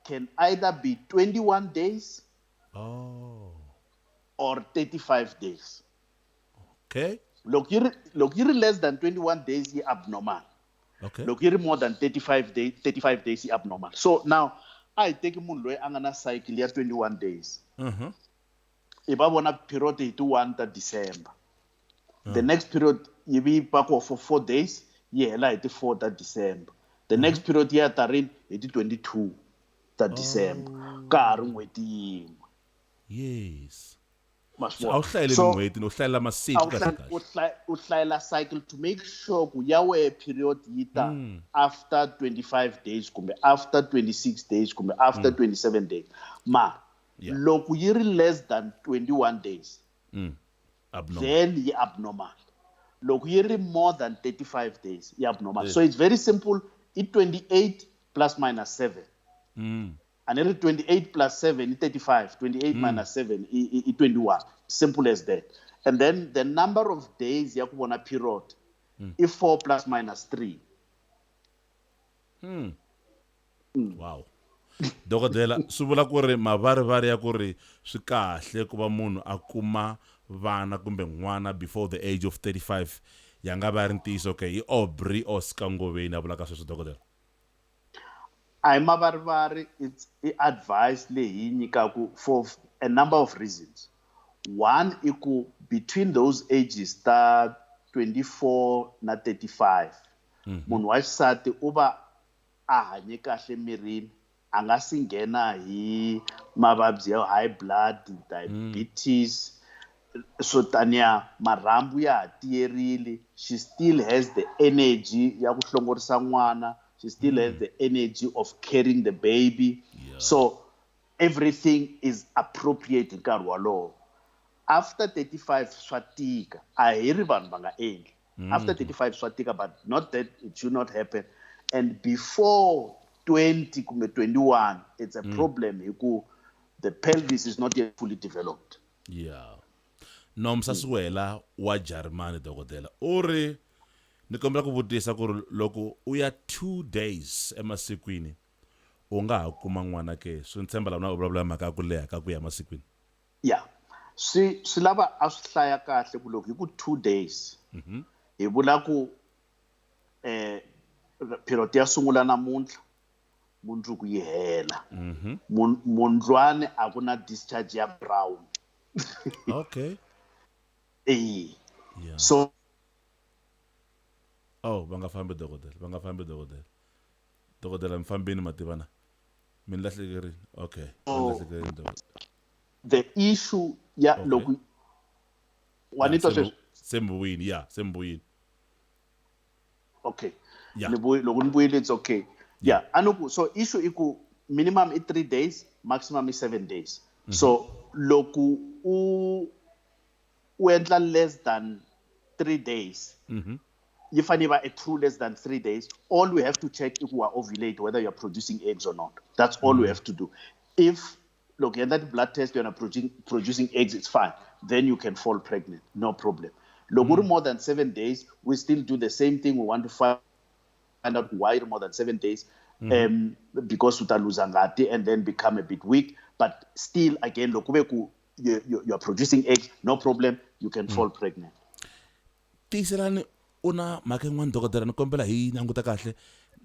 can either be 21 days or 35 days. Okay. Look, you're less than 21 days, you're abnormal. Okay. Look, you're more than 35 days, you're abnormal. So now, I take a cycle, you 21 days. If I want a period to 1 December. The next period, you be back for 4 days, like the 4th December. The next period, you are 22 December. Yes. So awuhlayela cycle to make sure yawe period yita after 25 days kumbe after 26 days kumbe after 27 days. Loko yiri less than 21 days, then you're abnormal. Loko yiri more than 35 days, you're abnormal. So it's very simple. It's 28 plus minus 7. And every 28 plus 7 is 35. 28 minus 7 is 21. Simple as that. And then the number of days you have on a period is 4 plus minus 3. Wow. Dokodela swi vula ku ri mavarivari ya ku ri swi kahle ku va munhu a kuma vana kumbe n'wana before the age of 35 ya nga va ri ntiyiso okay hi Aubrey Oscar Ngoveni a vulaka sweswo dokodela. I'm it's advice for a number of reasons. One, between those ages, 24 na 35, munhu wa xisati u va a hanye kahle mirini, a nga si nghena hi mavabyi ya high blood, diabetes, so taniya marhambu ya ha tiyerile, she still has the energy ya ku hlongorisa n'wana. She still has the energy of carrying the baby. So everything is appropriate in nkarhi walowo. After 35 swa tika, a hi ri vanhu va nga endli. After 35 swa tika, but not that it should not happen. And before 20 kumbe 21, it's a problem because the pelvis is not yet fully developed. Nomsa Swiwela wa Jeremane dokodela uri ni kombela ku vutisa ku ri loko u ya 2 days emasikwini u nga ha kuma n'wana ke swi ntshemba lava na vulavula mhaka ya ku leha ka ku ya masikwini. Swi lava a swi hlaya kahle ku loko hi ku 2 days hi vula ku period ya sungula namuntlha mundzuku yi hela. Mundlwane a ku na discharge ya brown. Okay. So va nga fambi dokodela dokodela mi fambini mativana mi lahlekerini okay the issue loko wanitwa sweswi sembuyini okay loko ni vuyile it's okay. Yeah, anuku. So issue iku minimum is 3 days, maximum is 7 days. So loku u endla less than 3 days. If I never a true less than 3 days, all we have to check if we are ovulate, whether you're producing eggs or not. That's all we have to do. If look, and that blood test you're not producing eggs, it's fine. Then you can fall pregnant, no problem. Look, more than 7 days, we still do the same thing. We want to find out why more than 7 days, because utaluzangati and then become a bit weak. But still, again, look, you're producing eggs, no problem. You can fall pregnant. Tiselani una makenwan dokodela ni kombela hi nanguta kahle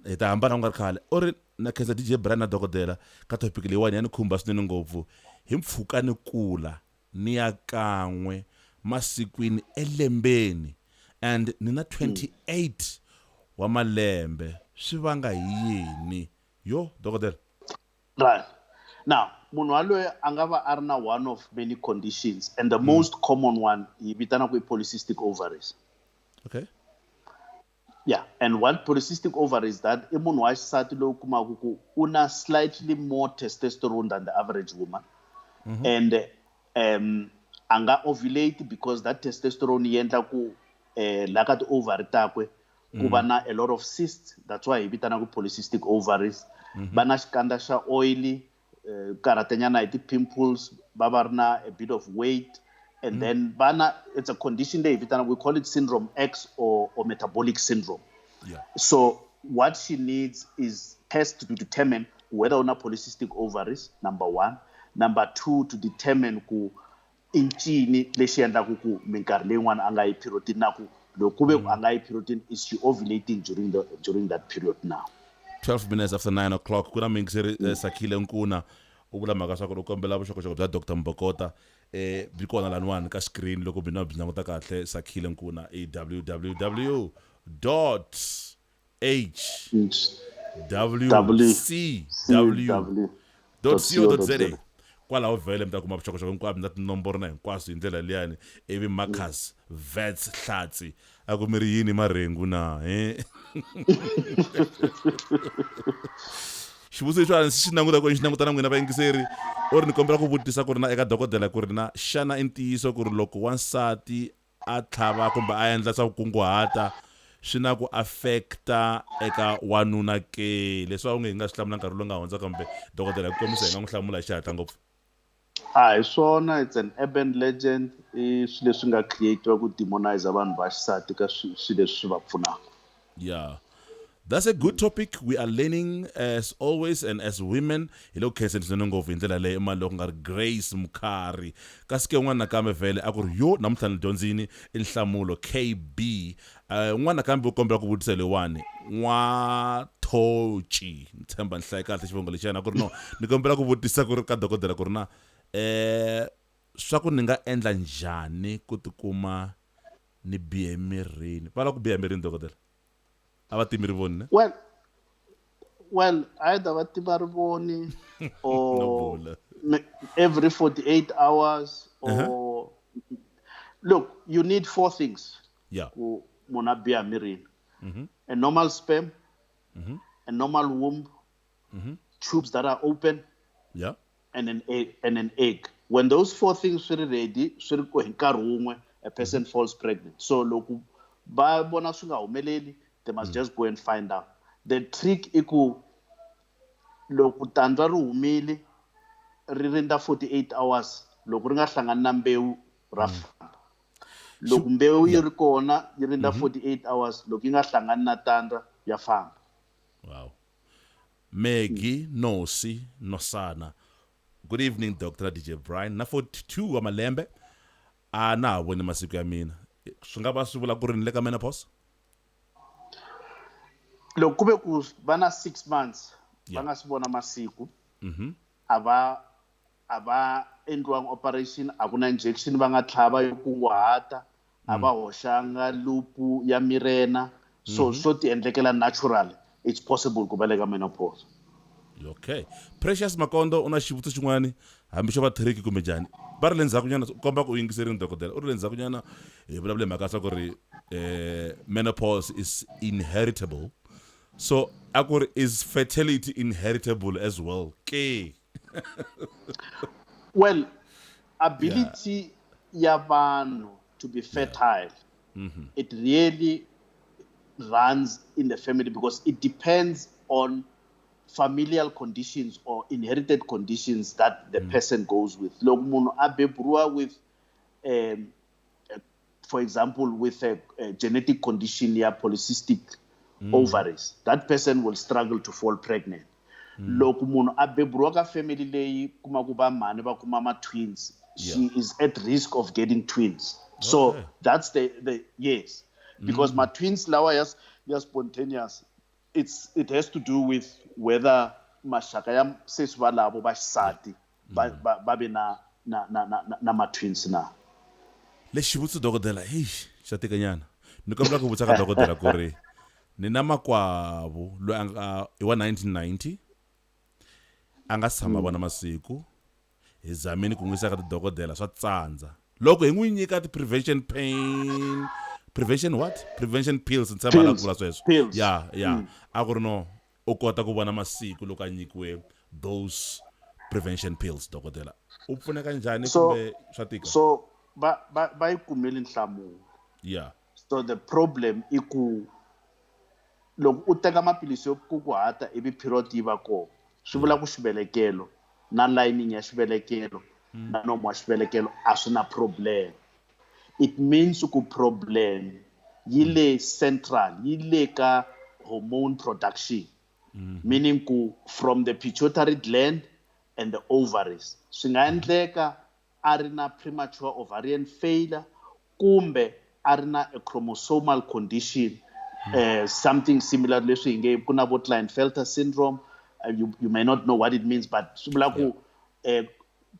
hi ta hambana nga ri khale u ri na khensa DJ Brian na dokodela ka topic leyiwani ya ni khumba swinene ngopfu hi mpfhuka ni kula ni ya kan'we masikwini elembeni and ni na 28 wa malembe swi vanga hi yini yo dokodela. Right. Now, munhu waloye angava arina one of many conditions, and the most common one yi vitana ku polycystic ovaries. Okay. Yeah, and what polycystic ovaries that i munhu wa xisati lowu kumaku ku una slightly more testosterone than the average woman, and anga ovulate because that testosterone yi endla ku la ka ti ovary takwe ku va na a lot of cysts. That's why hi vitana ku polycystic ovaries. Va na xikandza xa oily, karatenyana hi ti-pimples, va va ri na a bit of weight, and then it's a condition there we call it syndrome X or metabolic syndrome. Yeah. So what she needs is test to determine whether or not polycystic ovaries, number one. Number two, to determine ku incini lexi endlaku ku minkarhi leyin'wana a nga yi period na ku loko ku ve a nga yi period, is she ovulating during that period now? 12 minutes after 9 o'clock kuna mingiseri Sakhile Nkuna u vula mhaka swa ku loko kombela vuxokoxoko bya Dr. Mbokota byi kona laniwani ka screen loko byi languta kahle. Sakhile Nkuna i www.hwcw.co.za kwalaho vhele mi ta kuma vuxokoxoko hinkwabyo na tinomboro na hinkwaswo hi ndlela liyani ivi Marcus Vets Hlatsi a ku mi ri yini marhengu na xivutiso lexi xi languta ku xi languta na n'wina vayingiseri u ri ni kombela ku vutisa ku ri na eka dokodela ku ri na xana i ntiyiso ku ri loko wansati a tlhava kumbe a endla swa vukunguhata swi na ku affecta eka wanuna ke leswi va nge hi nga swi hlamula nkarhi lowu nga hundza kambe dokodela hi kombisa hi nga n'wi hlamula hi xihatla ngopfu. Hi swona, it's an urban legend. Swilo leswi nga creatiwa ku demonize vanhu va xisati ka swilo leswi va pfunaka. Yeah. That's a good topic. We are learning as always, and as women, hello khensa ni ngopfu hi ndlela leyi mali loko nga ri Grace Mukhari kasi ke n'wana nakambe vhele a ku ri yo namuntlha ni dyondzini i nhlamulo KB n'wana nakambe u kombela ku vutisa leyiwani N'wathoci ni tshemba ni hlaye kahle xivongo lexiyana a ku ri no ni kombela ku vutisa ku ri ka dokodela ku ri na swa ku ni nga endla njhani ku tikuma ni bihe emirini va la ku biha emirini dokodela a va timi ri voni ne? Well, either va tima ri voni or every 48 hours or look, you need 4 things. Yeah. Ku munhu a biha emirini. A normal sperm, a normal womb, tubes that are open, Yeah. and an egg. When those 4 things are ready, swi ri ku hi nkarhi wun'we a person falls pregnant. So loko va bona swi nga humeleli, they must just go and find out. The trick is ku loko tandza ri humile ri rindza 48 hours loko ri nga hlangani na mbewu ra famba. Loko mbewu yi ri kona yi rindza 48 hours loko yi nga hlangani na tandza ya famba. Wow. Maggie Nosi Nosana. Good evening, Dr. DJ Brian. Na 42 wa malembe a na voni masiku ya mina. Swi nga va swi vula ku ri ni le ka menopause? Loko ku ve ku va na 6 months va nga si vona masiku, a va endliwanga operation, a ku na injection va nga tlhava yo kunguhata, a va hoxanga lupu ya Mirena, so swo ti endlekela natural, it's possible ku va le ka menopause. Okay. Precious Makondo una xivutiso xin'wana hambi xo va tricky kumbe njhani va ri le ndzhaku nyana komba ku u yingiserile dokodela u ri le ndzhaku nyana hi vulavule mhaka swa ku ri menopause is inheritable. So Akuri, is fertility inheritable as well? Okay. Well, ability ya vanhu to be fertile, it really runs in the family because it depends on familial conditions or inherited conditions that the person goes with. Loko munhu a beburiwa with, for example, with a genetic condition ya polycystic ovaries, that person will struggle to fall pregnant. Loko munhu a beburiwa ka family leyi kuma ku va mhani va kuma ma-twins, she is at risk of getting twins. So Okay. that's the yes. Because my twins lawa ya spontaneous, it has to do with whether mashaka ya sesi valavo va xisati va be na ma-twins na. Lexi vutisa dokodela, hey, xa tikanyana. Ni kombela ku vutisa ka dokodela ku ri ni na makwavo loyi a nga i wa 1990 a nga si tshama vona masiku hi zamini ku n'wi yisa ka tidokodela swa tsandza loko hi n'wi nyika ti-prevention pills ni tshama la ku vula sweswo Pills. ya a ku ri no u kota ku vona masiku loko a nyikiwe those prevention pills dokodela u pfuneka njhani kumbe swa tika So va yi kumeli nhlamulo. ya So the problem i ku loko u teka maphilisi yo kunguhata ivi period yi va kona swi vula ku xivelekelo na lining ya xivelekelo na nomu wa xivelekelo a swi na problem. It means ku problem yi le central, yi le ka hormone production, meaning ku from the pituitary gland and the ovaries. Swi nga endleka a ri na premature ovarian failure kumbe a ri na a chromosomal condition, something similar leswi hi nge ku na vo Klinefelter syndrome. You may not know what it means, but swi vula ku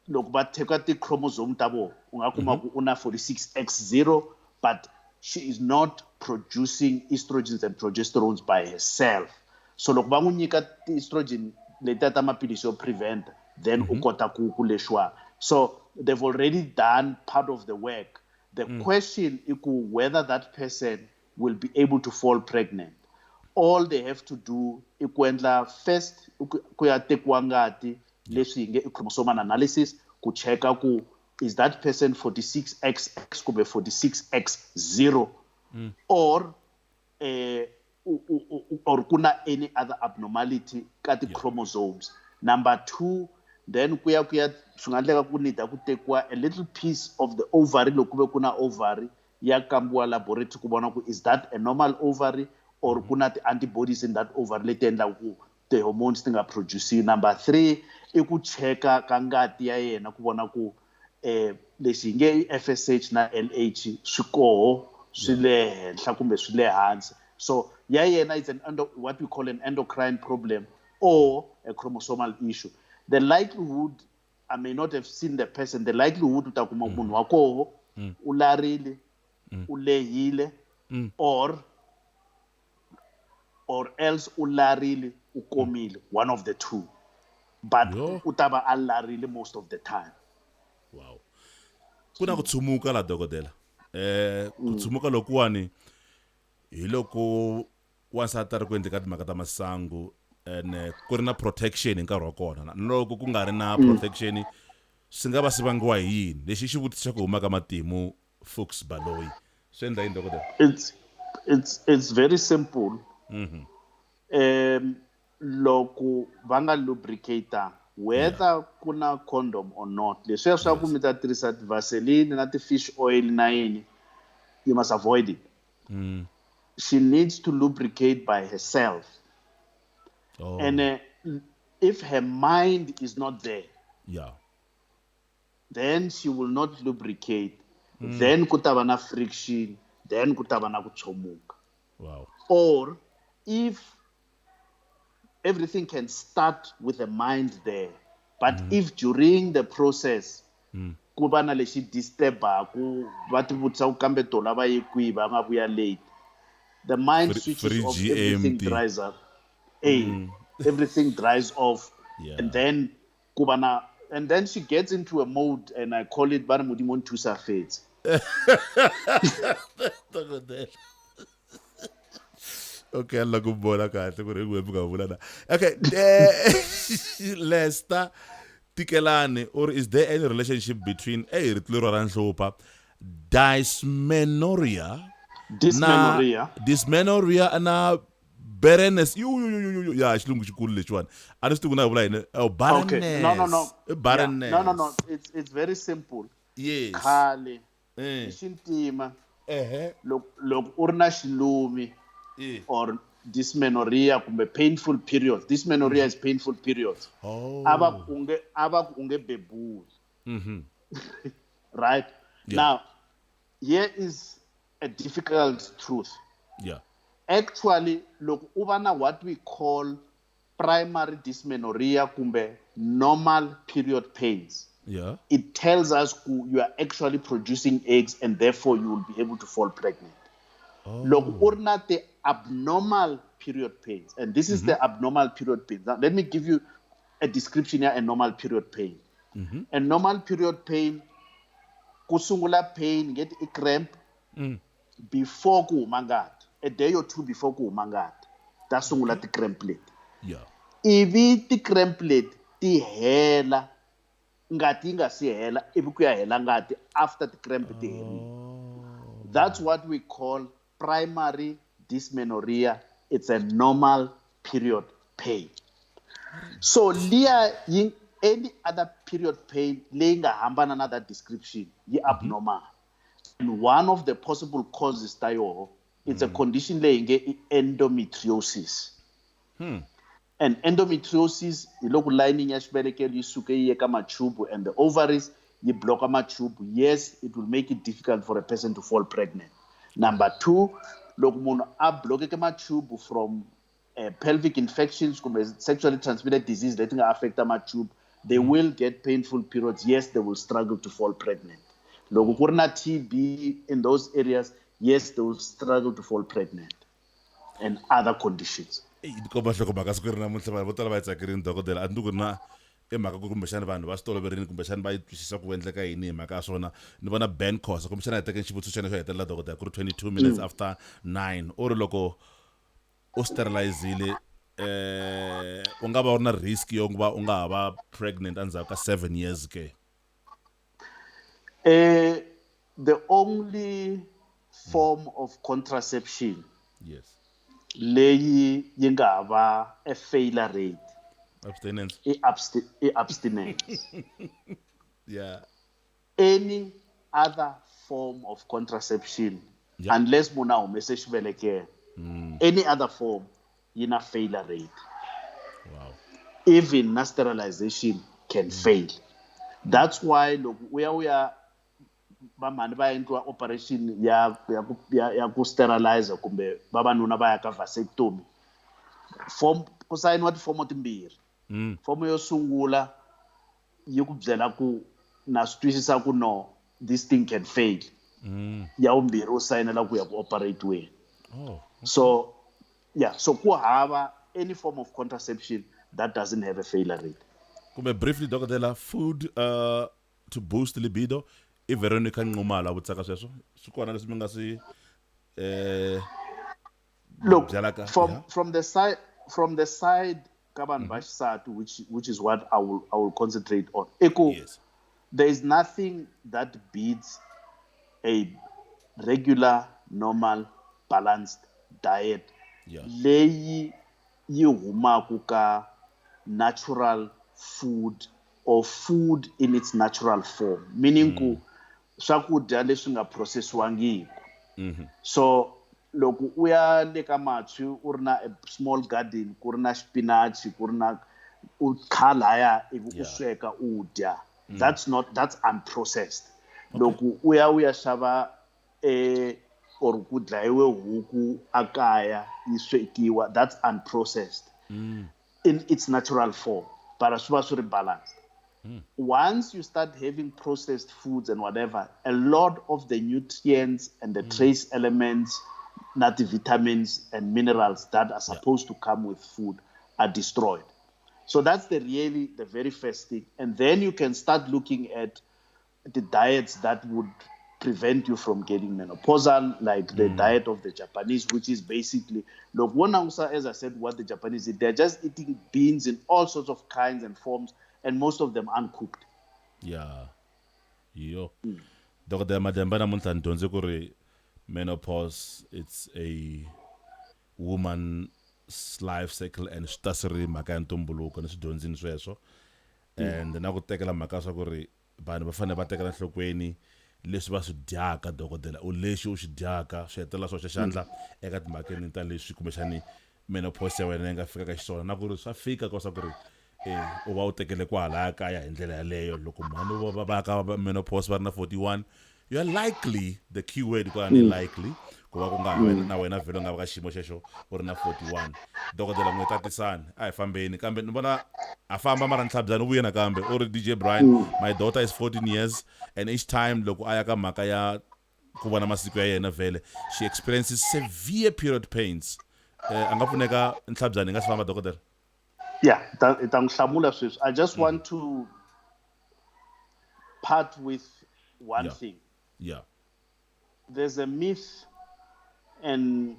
loko va teka ti-chromosome ta vona u nga kuma ku u na 46X0 but she is not producing estrogens and progesterones by herself. So loko va n'wi nyika ti-estrogen letiya ta maphilisi yo prevent, then u kota ku lexiwa. So they've already done part of the work. The question is whether that person will be able to fall pregnant. All they have to do is first ku ya tekiwa ngati leswi hi nge chromosomal analysis ku checka ku is that person 46XX kumbe 46X0 or kuna any other abnormality ka ti-chromosomes. Number 2, then kuya swi nga endleka ku nida ku tekiwa a little piece of the ovary loko ku ve ku na ovary ya kambiwa laboratory ku vona ku is that a normal ovary or kuna ti-antibodies in that ovary leti endlaka ku ti-hormones ti nga produce. Number 3 i ku cheka ka ngati ya yena ku vona ku leswi hi nge FSH na LH swi koho swi le henhla kumbe swi le hansi. So ya yena is what we call an endocrine problem or a chromosomal issue. The likelihood, I may not have seen the person, the likelihood uta kuma munhu wa koho u larile u lehile or else u larile u komile, one of the two, but utava a larile most of the time. Wow. Kuna kutsumuka la dokodela. Kutsumuka lokuwani hi loko wansati ri ku endleka timhaka ta masangu and ku ri na protection hi nkarhi wa kona loko ku nga ri na protection swi nga va swi vangiwa hi yini lexi xi vutisa ku huma ka matimu Fuchs Baloyi swi endla yini dokodela? It's very simple. Loko va nga lubricata whether kuna condom or not, leswiya swa ku mi ta tirhisa Vaseline na ti-fish oil na yini, you must avoid it. She needs to lubricate by herself. And if her mind is not there, then she will not lubricate. Then kutava na friction, then kutava na kuchomuka. Wow. Or if everything can start with the mind there, but if during the process kuva na lexi disturbaku va ti vutisa ku kambe tola va ye kwihi va nga vuya late, the mind switches off, everything dries up. Everything dries off, and then and then she gets into a mode, and I call it ba re modimo nthusa fetse. Okay, alla ku bona kahle ku ri hi ku vula na. Okay, Lester Tikelani, or is there any relationship between ri tlero ra nhlupa dysmenorrhea na Dysmenorrhea. dysmenorrhea na barrenness ya xilungu xikulu lexiwani a ni swi tivi ku na vula yini Okay. No. Yeah. No. barrenness It's very simple. yes Khale hi eh xintima ehe loko u ri na xilumi eh or dysmenorrhea kumbe painful periods. Dysmenorrhea is painful periods. oh Ava ku unge bebuli. mhm Right? yeah Now, here is a difficult truth. yeah Actually, look, ubana what we call primary dysmenorrhea kumbe normal period pains. yeah It tells us you are actually producing eggs and therefore you will be able to fall pregnant. Look, oh urna the abnormal period pains, and this is the abnormal period pains. Now, let me give you a description here: a normal period pain. A normal period pain, kusungula pain, get a cramp before ku ngati, a day or two before ku ngati. That's sungula the cramp late. yeah Ivi ti cramp late ti hela ngati yi nga si hela ivi ku ya hela ngati after the cramp ti herile. oh That's what we call primary dysmenorrhea. It's a normal period pain. So any other period pain leyi nga hambana na that description yi abnormal. And one of the possible causes ta yoho, it's a condition leyi nge endometriosis. And endometriosis yi loko lining ya xivelekelo yi suke yi ye ka machubu and the ovaries yi block machubu. Yes, it will make it difficult for a person to fall pregnant. Number two, loko munhu a bloke ke machubu from pelvic infections kumbe sexually transmitted disease leti nga affecta machubu, they will get painful periods. Yes, they will struggle to fall pregnant. Loko ku ri na TB in those areas, yes, they will struggle to fall pregnant and other conditions. komba nhloko mhaka siku ri namuntlha vanhu vo tala va yi tsakerini dokodela a ni ku ri na i mhaka ku kumbexana vanhu va swi toloverini kumbexana va yi twisisa ku endleka yini hi mhaka ya swona ni vona ben cosa kumbexana hi teke xivutiso xa xo hetelela dokodela ku ri 22 minutes after 9 u ri loko u sterilizile u nga va u ri na risk yo va u nga ha va pregnant endzhaku ka 7 years ke The only form of contraception yes leyi yi nga hava a failure rate abstinence i abstinence. yeah Any other form of contraception, Yeah. unless munhu a humese xivelekelo, any other form yi na failure rate. wow Even na sterilization can fail. That's why loko u ya vamhani va endliwa operation ya ku sterilizer kumbe vavanuna va ya ka vasectomy, ku sayiniwa tifomo timbirhi. Fomo yo sungula yi ku byela ku na swi twisisa ku no this thing can fail. Ya vumbirhi u sayinela ku ya ku operatiweni. oh So yeah, so ku hava any form of contraception that doesn't have a failure rate. kumbe briefly dokodela food to boost libido i Veronica Nxumalo a vutisaka sweswo swi kona leswi mi nga swi Look, byalaka from the side ka vanhu va xisati, which is what I will concentrate on. yes There is nothing that beats a regular, normal, balanced diet yeah leyi yi humaku ka natural food or food in its natural form, meaning ku swakudya leswi nga processiwangiku. So loko u ya le ka matswi u ri na a small garden, ku ri na spinach, ku ri na u kha lahaya ivi u sweka u dya, that's unprocessed. Loko u ya xava or ku dlayiwe huku a kaya yi swekiwa, that's unprocessed in its natural form, but swi va swi ri balanced. Once you start having processed foods and whatever, a lot of the nutrients and the trace elements, not the vitamins and minerals that are supposed to come with food are destroyed. So that's the very first thing. And then you can start looking at the diets that would prevent you from getting menopausal, like the diet of the Japanese, which is basically, look, as I said, what the Japanese eat, they're just eating beans in all sorts of kinds and forms, and most of them uncooked. Yeah. Yo. Dokotela Mademba namuntlha ni dyondze ku ri menopause, it's a woman's life cycle and swi ta swi ri mhaka ya ntumbuluko ni swi dyondzini sweswo. And na ku tekela mhaka swa ku ri vanhu va fanele va tekela nhlokweni leswi va swi dyaka dokotela, u lexi u xi dyaka swi hetelela swo xa xandla eka timhakeni ta leswi kumbexani menopause ya wena yi nga fika ka xiswona, na ku ri swa fika ka swa ku ri u va u tekele kwahalaya kaya hi ndlela yaleyo. Loko mhani va ka menopause va ri na 41, you are likely, the key word ku ni likely, ku va ku nga na wena vhele u nga va ka xiyimo xexo u ri na 41. Dokotela n'wi tatisani a hi fambeni, kambe ni vona a famba mara ntlhabyanyi u vuye nakambe u ri DJ Brian, my daughter is 14 years and each time loko a ya ka mhaka ya ku vona masiku ya yena vhele she experiences severe period pains. A nga pfuneka ntlhabyanyi nga si famba dokotela? Yeah, I just want to part with one thing. Yeah. There's a myth, and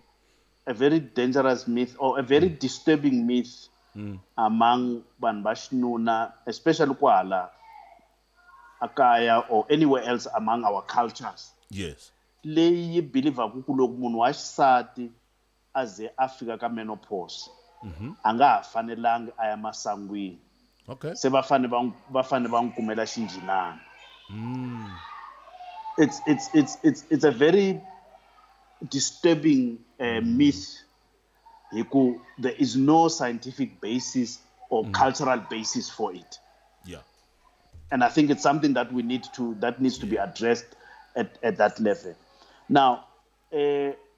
a very dangerous myth, or a very disturbing myth among Banbashnuna, especially Kuala, Akaya, or anywhere else among our cultures. Yes. Leyi believe kukulok munhu wa xisati as Africa ka menopause. Anga ha fanelangi a ya masangwini. Okay. Se va fane va n'wi kumela xinjhinana. It's a very disturbing myth. There is no scientific basis or cultural basis for it. Yeah. And I think it's something that needs to be addressed at that level. Now,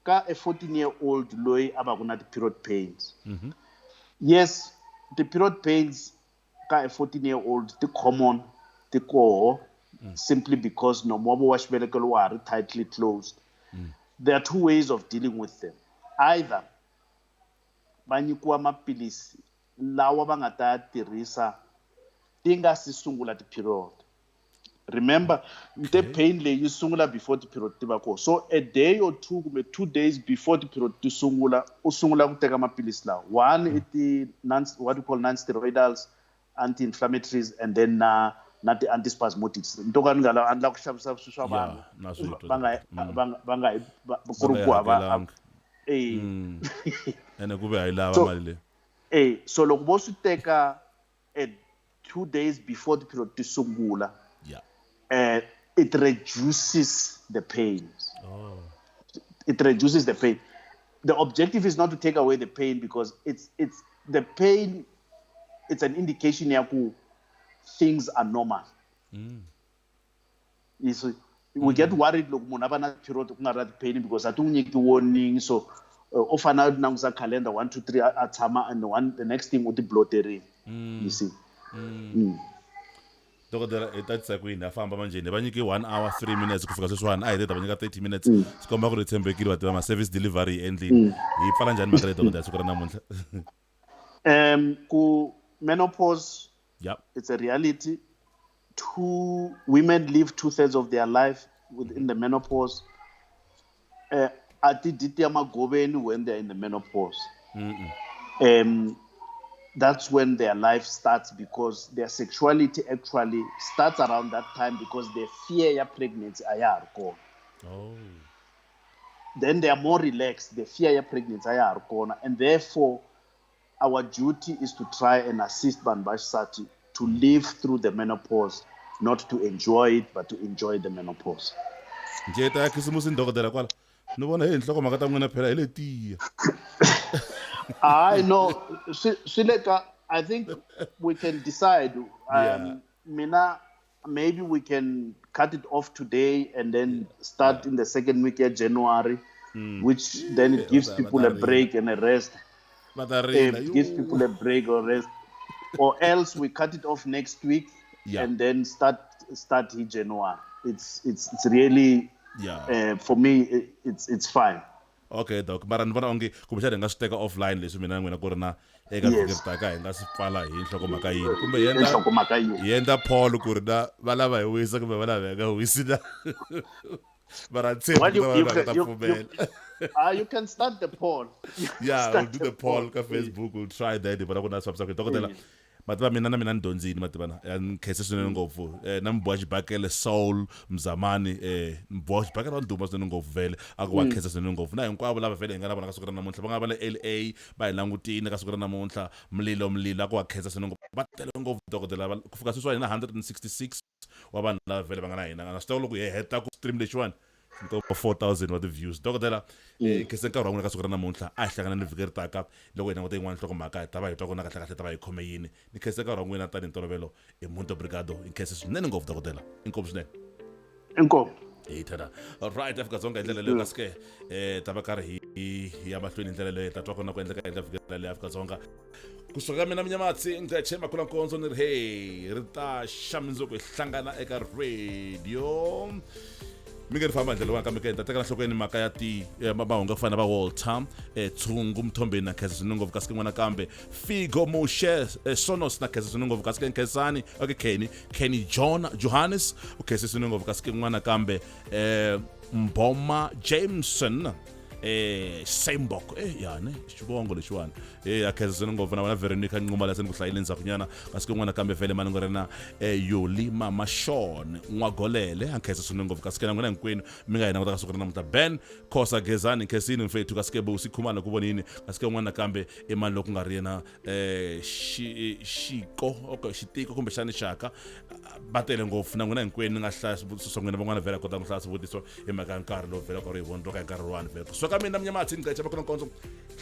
ka a 14-year-old loyi abakuna the period pains. Yes, the period pains ka a 14-year-old the common the core simply because no mobo wa xibelekelo wa ha ri tightly closed. There are two ways of dealing with them. Either va nyikiwa maphilisi lawa va nga ta tirhisa ti nga si sungula ti period. Remember, the pain leyi yi sungula before the period ti va kona. So a day or two, 2 days before the period ti sungula, u sungula ku teka maphilisi lawa. One is what we call non-steroidals, anti-inflammatories, and then not the antispasmodics. Ntoka ni nga andla ku xavisa swilo swa vanhu. Va nga ku ri ku hava. Ene ku ve a yi lava mali leyi. So loko vo swi teka 2 days before the period ti sungula, it reduces the pain. It reduces the pain. The objective is not to take away the pain because it's the pain. It's an indication that things are normal. You see, we get worried. Look, munhu ava na period ku nga ri pain because I don't need warning. So, often I nangusa calendar 1, 2, 3 atama and the next thing with the bloating. You see. Dokotela i tatisa kwini a famba manjeni va nyiki 1 hour 3 minutes ku fika sweswiwani a hi teta va nyika 30 minutes swi komba ku ri tshembekile vativa ma-service delivery hi endlini hi pfala njhani mhaka leyi dokotela siku ra namuntlha? Ku menopause, it's a reality. Women live 2/3 of their life within the menopause. Atiditi amagobeni when they're in the menopause. That's when their life starts because their sexuality actually starts around that time because their fear ya pregnancy are gone. Then they are more relaxed. The fear ya pregnancy are gone, and therefore our duty is to try and assist Banbasati to live through the menopause, not to enjoy it, but to enjoy the menopause. Njeta ya khisimusi ndokotela kwala ni vona hi nhlokomhaka ta n'wina phela hi le tiya. I know, Shileka, I think we can decide. Mina, maybe we can cut it off today and then start in the second week of January, which then it gives people a break and a rest. It gives people a break or rest. Or else we cut it off next week and then start in January. It's really, for me, it's fine. Okay, doc. Mara ni vona onge kumbexana hi nga swi teka offline leswi mina na n'wina ku ri na eka vhiki ri taka hi nga swi pfala hi nhlokomhaka yini kumbe hi endla poll ku ri na va lava hi wisa kumbe va lava hi nga wisi na. mara tshembi Well, ku ta you vanhu va nga ta pfumela. you can start the poll. You can Yeah, we'll start do the poll ka Yeah. Facebook, we'll try that but ku na swap swap dokotela mativa mina na mina ni dyondzini mativa na ni khese swinene ngopfu na mboha xibakele soul mzamani mboha xibakele wa nduma swinene ngopfu vele a ku wa khesa swinene ngopfu na hinkwavo lava vele hi nga na vona ka siku ra namuntlha va nga va le LA va hi langutini ka siku ra namuntlha mlilo a ku wa khesa swinene ngopfu va tele ngopfu dokotela ku fika sweswi wa hina 166 wa vanhu lava vele va nga na hina na swi tiva loko hi heta ku stream lexiwani 4,000 wa ti-views dokotela khese nkarhi wa n'wina ka siku ra namuntlha a hi hlangana ni vhiki ri taka loko hi languta yin'wana nhlokomhaka hi ta va hi twa kona kahlekahle ta va hi khome yini ni khese nkarhi wa n'wina tanihi ntolovelo i Muntu Brigado i khese swinene ngopfu dokotela inkomu swinene Inkomu. tada alright Afrika-Dzonga hi ndlela leyo kasi ke ta va karhi hi ya mahlweni hi ndlela leyo ta twa kona ku endleka endla vhiki leyo Afrika-Dzonga kusuka ka mina Mnyamatsi Ngcetshe Makhula Nkonzo ni ri hey ri ta xamundzuku hi hlangana eka radio mi nga ri famba ndlela wani kambe ke ta teka nhlokweni mhaka ya mahungu ya ku fana va Walter Tshungu Mthombeni na khese swinene ngopfu kasi ke n'wana kambe Figo Moshe Sonos na khese swinene ngopfu kasi ke Nkhensani Kenny Johannes u khese swinene ngopfu kasi ke n'wana kambe Mboma Jameson Sembok yani xivongo lexiwani a khese swinene ngopfu na vona Veronica Nqumala se ni ku hlayile ndzhaku nyana kasi ke n'wana kambe vele mani nga ri na Yoli Mama Sean N'wagolele a khese swinene ngopfu kasi ke na n'wina hinkwenu mi nga hi languta ka siku ra namuntlha Ben Khosa Gezani khesini mfethu kasi ke Busi Khumalo ku vonini kasi ke n'wana kambe i mani loko nga ri yena xitiko kumbe xani xaka va tele ngopfu na n'wina hinkwenu ni nga hlaya swivutiso swa n'wina van'wana vele a kota ku hlaya swivutiso hi mhaka ya nkarhi lowu vele ku ri hi vona loko hi nkarhi wani vele kusuka ka mina Mnyamatsi Ngcetshe Makhula Nkonzo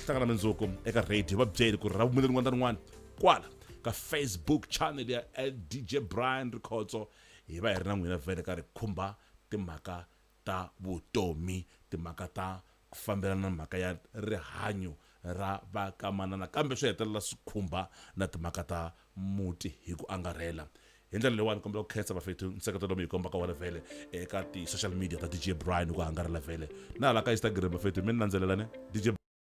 hlangana mindzuku eka radio va byeli ku ri ra vumundzi rin'wana na rin'wana kwala ka Facebook channel ya DJ Brian Rikhotso hi va hi ri na n'wina vele ka ri khumba timhaka ta vutomi timhaka ta ku fambelana na mhaka ya rihanyo ra vakamanana kambe swi hetelela swi khumba na timhaka ta muti hi ku angarhela hi ndlela leyiwani kombela ku khensa vafethu nseketelo mi hi komba ka wona vele eka ti-social media ta DJ Brian ku angarhela vele na hala ka Instagram vafethu mi ni landzelelane DJ